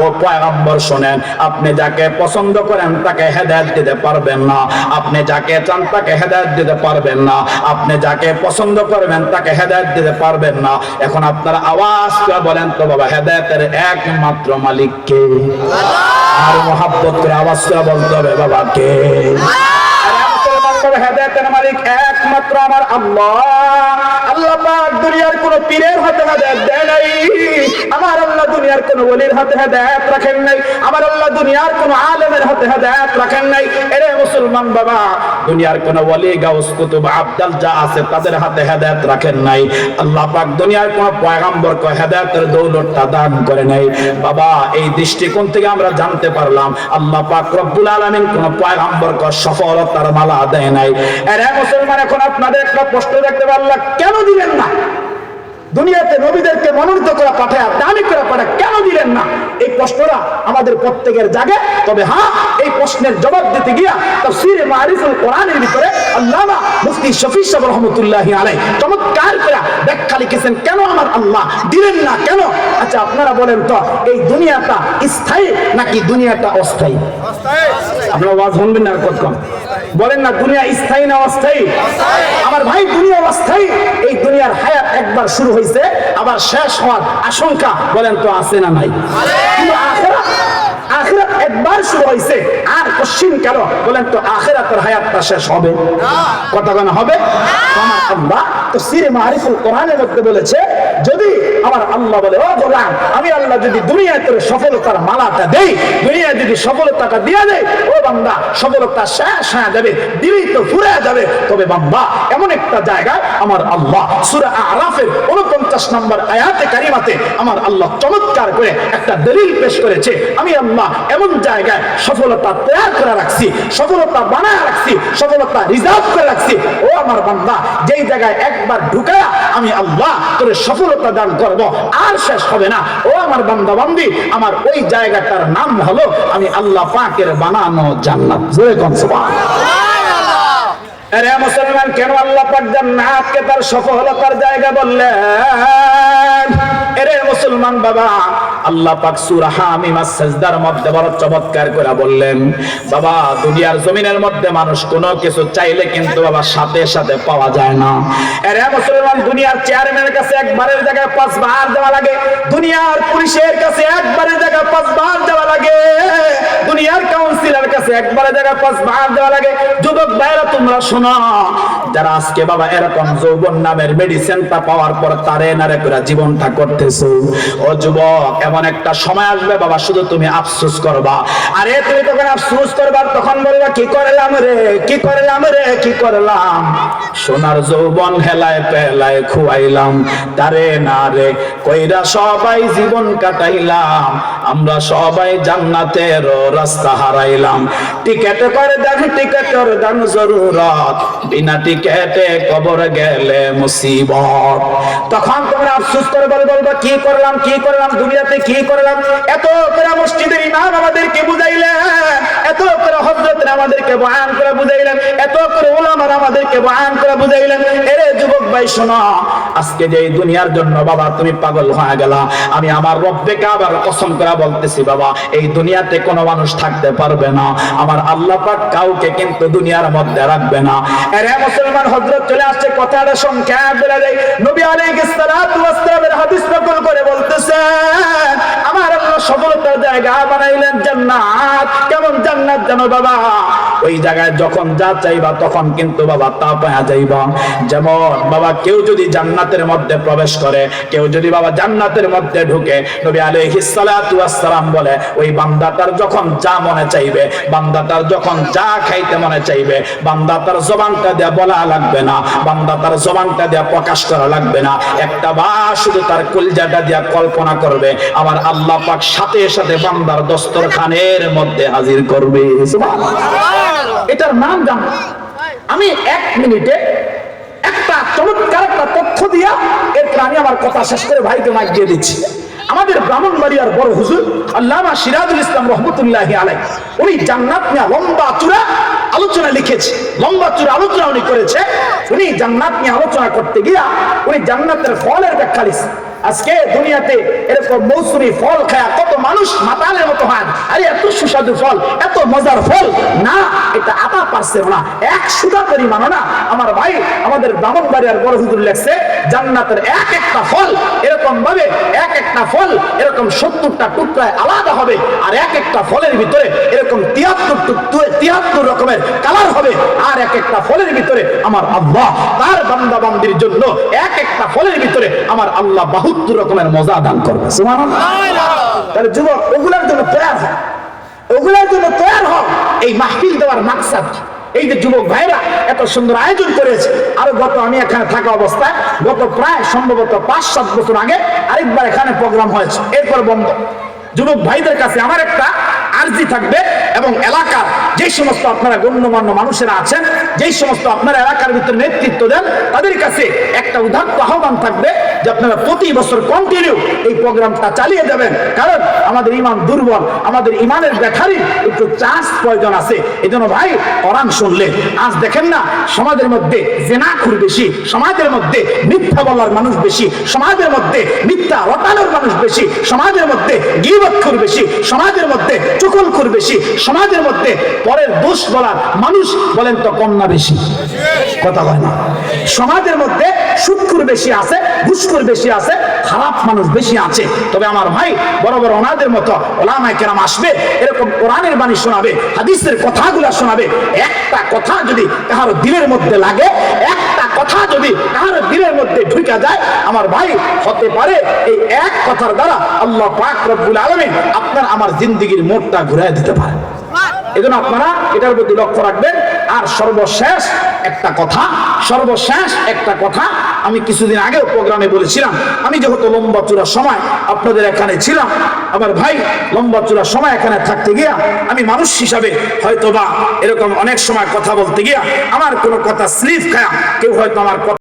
ও পয়গম্বর শুনেন, আপনি যাকে পছন্দ করেন তাকে হেদায়েত দিতে পারবেন না, আপনি যাকে চান তাকে হেদায়েত দিতে পারবেন না, আপনি যাকে পছন্দ করবেন তাকে হেদায়েত দিতে পারবেন না। এখন আপনারা আওয়াজ করে বলেন তো বাবা, হেদায়েতের একমাত্র মালিক কে? আর মহব্বত করে আওয়াজ করে বলতে হবে বাবা কে? হেদায়েতের মালিক একমাত্র আমার আল্লাহ। আল্লাহ পাক দুনিয়ার কোন পীরের হাতে হেদায়েত দেয় নাই, আমার আল্লাহ দুনিয়ার কোন ওলির হাতে হেদায়েত রাখেন নাই, আমার আল্লাহ দুনিয়ার কোন আলেমের হাতে হেদায়েত রাখেন নাই। এরে মুসলমান বাবা, দুনিয়ার কোন ওলি গাউস কুতুব আবদাল যা আছে তাদের হাতে হেদায়েত রাখেন নাই। আল্লাহ পাক দুনিয়ার কোন পয়গম্বরকে হেদায়েতের দৌলতটা দান করে নাই। বাবা এই দৃষ্টিকোণ থেকে আমরা জানতে পারলাম আল্লাহ পাক রব্বুল আলামিন কোন পয়গম্বরকে সফলতার মালা দেয় নাই। এরে মুসলমান, এখন আপনাদের একটা প্রশ্ন দেখতে পারলাম, কেন দিলেন না? দুনিয়াতে নবীদেরকে মনোনীত করে পাঠায়, দামি করে পাঠায়, কেন দিলেন না? এই প্রশ্নটা আমাদের প্রত্যেকের জাগে। তবে হ্যাঁ, এই প্রশ্নের জবাব দিতে গিয়া তাফসীরে মারিফুল কোরআনের ভিতরে আল্লামা মুফতি শফি সাহেব রাহমাতুল্লাহি আলাইহি চমৎকার করে ব্যাখ্যা লিখেছেন কেন আমার আল্লাহ দিলেন না, কেন। আচ্ছা আপনারা বলেন তো, এই দুনিয়াটা স্থায়ী নাকি দুনিয়াটা অস্থায়ী? আপনারা আওয়াজ শুনবেন না কতক্ষণ, বলেন না দুনিয়া স্থায়ী না অস্থায়ী? আমার ভাই, দুনিয়া অস্থায়ী। এই দুনিয়ার হায়াত একবার শুরু হয়েছে, আবার শেষ হওয়ার আশঙ্কা বলেন তো আছে না নাই? কিন্তু আখিরাত একবার শুরু হয়েছে, আর পশ্চিম কেন বলেন তো আখিরাতের হায়াতটা শেষ হবে? কথা কেন হবে? আমার আল্লাহ তাফসীরে মারিফুল কোরআনের মধ্যে বলেছে, যদি আমার আল্লাহ বলে ও গোলাম, আমি আল্লাহ যদি দুনিয়ায় তোর সফলতার মালাটা দেই, দুনিয়ায় যদি সফলতাটা দিয়ে দেয়, ও বান্দা সফলতা শেষ হয়ে যাবে, দিলেই তো ফুরে যাবে। তবে বান্দা এমন একটা জায়গায় আমার আল্লাহ সূরা আরাফের 49 নম্বর আয়াতে কারিমাতে আমার আল্লাহ চমৎকার করে একটা দলিল পেশ করেছে। আমি আল্লাহ এমন জায়গায় সফলতা তৈরি করে রাখছি, সফলতা বানায় রাখছি, সফলতা রিজার্ভ করে রাখছি। ও আমার বান্দা, যেই জায়গায় একবার ঢুকায়া আমি আল্লাহ তোর সফলতা দান করব, আর শেষ হবে না। ও আমার বান্দা বান্দি, আমার ওই জায়গাটার নাম হলো আমি আল্লাহ পাকের বানানো জান্নাত। জোরে কোন সুবহানাল্লাহ। আরে মুসলমান, কেন আল্লাহ পাক জান্নাতকে তার সফলতার জায়গা বললেন? এরে মুসলমান বাবা, আল্লাহ পাক সূরা হামিম আস-সাজদার মধ্যে বড় চমৎকার করে বললেন, বাবা দুনিয়ার জমিনের মধ্যে মানুষ কোনো কিছু চাইলে কিন্তু বাবা সাথে সাথে পাওয়া যায় না। এরে মুসলমান, দুনিয়ার চেয়ারম্যানের কাছে একবারের জায়গায় 5 বার যাওয়া লাগে, দুনিয়ার পুলিশের কাছে একবারের জায়গায় 5 বার যাওয়া লাগে, দুনিয়ার কাউন্সিলরের কাছে একবারের জায়গায় 5 বার যাওয়া লাগে। যুবক ভাইরা তোমরা শোনো, যারা আজকে বাবা এরকম যৌবন নামের মেডিসিনটা পাওয়ার পর তারে নারে করে জীবনটা করতেছো, ও যুবক, এমন একটা সময় আসবে বাবা শুধু তুমি আফসোস করবা। আরে তুমি তখন আফসোস করবা, তখন বলবা কি করলাম রে, কি করলাম রে, কি করলাম, সোনার যৌবন হেলায় পেলায় খুয়াইলাম, তারে না রে কইরা সবাই জীবন কাটাইলাম, আমরা সবাই জান্নাতের রাস্তা হারাইলাম। টিকেটে করে দেন, টিকেটের দান জরুরত, বিনা টিকেটে কবর গেলে মুসিবত। তখন তোমরা আফসোস করে বলবা কি করলাম, কি করলাম, দুনিয়াতে কি করলাম। এত করে মসজিদের ইমাম আমাদেরকে বুঝাইলেন, এত করে হযরতরা আমাদেরকে বয়ান করে বুঝাইলেন, এত করে উলামারা আমাদেরকে বয়ান করে বুঝাইলেন। এরে যুবক ভাই শোনো, আজকে যে এই দুনিয়ার জন্য বাবা তুমি পাগল হয়ে গেলা, আমি আমার রব্বে কাবার কসম করে বলতেছি বাবা, এই দুনিয়াতে কোনো মানুষ থাকতে পারবে না, আমার আল্লাহ পাক কাউকে কিন্তু দুনিয়ার মধ্যে রাখবে না। এরে মুসলমান, হযরত চলে আসছে, কথাটা সংক্ষেপ বলে দেই। নবী আলাইহিস সালাতু ওয়াস সালামের হাদিস নকল করে বলতেছেন, আমার আল্লাহ সফলতার জায়গা বানাইলেন জান্নাত। কেমন জান্নাত জানো বাবা? ওই জায়গায় যখন যা চাইবা তখন কিন্তু বাবা তা পাওয়া যাইবা। যেমন বাবা কেউ যদি জান্নাতের মধ্যে প্রবেশ করে, কেউ যদি বাবা জান্নাতের মধ্যে ঢুকে, নবী আলাইহিস সালাতু ওয়াস সালাম বলে ওই বান্দাটার যখন যা মনে চাইবে, বান্দাটার যখন যা খাইতে মনে চাইবে, বান্দাটার জবানটা দিয়ে বলা লাগবে না, বান্দাটার জবানটা দিয়ে প্রকাশ করা লাগবে না, একটা বার শুধু তার কলিজাটা দিয়ে কল্পনা করবে, আমার আল্লাহ পাক সাথে সাথে বান্দার দস্তরখানের মধ্যে হাজির করবে। সুবহানাল্লাহ। এটার নাম জান্নাত। আমি 1 মিনিটে একটা চমৎকার একটা তথ্য দিয়া এরপর আমি আমার কথা শেষ করে ভাইকে মাইক দিয়ে দিচ্ছি। আমাদের ব্রাহ্মণবাড়িয়ার বড় হুজুর আল্লামা সিরাজুল ইসলাম রহমতুল্লাহি আলাইহি, উনি জান্নাত নিয়ে লম্বা চূড়া আলোচনা লিখেছে, লম্বা চূড়া আলোচনা উনি করেছে। উনি জান্নাত নিয়ে আলোচনা করতে গিয়া উনি জান্নাতের ফলের ব্যাখ্যা লিখেছে। আজকে দুনিয়াতে এরকম মৌসুমী ফল খায় কত মানুষ মাতালের মতো হয়, আরে এত সুস্বাদু ফল, এত মজার ফল না, এটা আটা পারছে না, 1 সুদা পরিমাণও না। আমার ভাই আমাদের ব্রাহ্মণবাড়িয়ার বড় হুজুর লেখছে, জান্নাতের এক একটা ফল এরকম ভাবে, এক একটা ফল এরকম 70টা টুকরায় আলাদা হবে, আর এক একটা ফলের ভিতরে এরকম 73 রকমের কালার হবে, আর এক একটা ফলের ভিতরে আমার আল্লাহ তার বান্দা বান্দির জন্য এক একটা ফলের ভিতরে আমার আল্লাহ 72 রকমের মজা দান করবে। সুবহানাল্লাহ। তাহলে যুবক ওগুলোর জন্য তৈরি হয়, ওগুলোর জন্য তৈরি হয়। এই মাহফিল দেওয়ার মাকসাদ এই যে যুবক ভাইরা এত সুন্দর আয়োজন করেছে। আর আমি এখানে থাকা অবস্থায় গত প্রায় সম্ভবত 5-7 বছর আগে আরেকবার এখানে প্রোগ্রাম হয়েছে, এরপর বন্ধ। যুবক ভাইদের কাছে আমার একটা আরজি থাকবে, এবং এলাকার যে সমস্ত আপনারা গণ্যমান্য মানুষেরা আছেন, যেই সমস্ত আপনারা এলাকার ভিতরে নেতৃত্ব দেন, তাদের কাছে একটা উদাত্ত আহ্বান থাকবে যে আপনারা প্রতি বছর কন্টিনিউ এই প্রোগ্রামটা চালিয়ে যাবেন। কারণ আমাদের ইমান দুর্বল, আমাদের ইমানের ব্যাটারি একটু চার্জ প্রয়োজন আছে। এই জন্য ভাই কোরআন শুনলে আজ দেখেন না সমাজের মধ্যে জেনাখুর বেশি, সমাজের মধ্যে মিথ্যা বলার মানুষ বেশি, সমাজের মধ্যে মিথ্যা রটানোর মানুষ বেশি, সমাজের মধ্যে গীবতখোর বেশি, সমাজের মধ্যে চুগলখোর বেশি, সমাজের মধ্যে পরের দোষ বলার মানুষ বলেন তো কম না বেশি? কথা হয় না। সমাজের মধ্যে সুদখোর বেশি আছে, ঘুষখোর বেশি আছে, খারাপ মানুষ বেশি আছে। তবে আমার ভাই বড় বড় ওনাদের মতো ওলামায়ে কেরাম আসবে, এরকম কোরআনের বাণী শোনাবে, হাদিসের কথাগুলো শোনাবে। একটা কথা যদি কারো দিলের মধ্যে লাগে, একটা কথা যদি কারো দিলের মধ্যে ঢুকে যায়, আমার ভাই হতে পারে এই এক কথার দ্বারা আল্লাহ পাক রব্বুল আলামিন আপনার আমার জিন্দেগির মোড়টা ঘুরায় দিতে পারে। এজন্য আপনারা এটার প্রতি লক্ষ্য রাখবেন। আর সর্বশেষ একটা কথা আমি কিছুদিন আগেও প্রোগ্রামে বলেছিলাম, আমি যেহেতু লম্বা চূড়া সময় আপনাদের এখানে ছিলাম, আমার ভাই লম্বা চূড়া সময় এখানে থাকতে গিয়া আমি মানুষ হিসাবে হয়তোবা এরকম অনেক সময় কথা বলতে গিয়া আমার কোনো কথা স্লিপ খায়া কেউ হয়তো আমার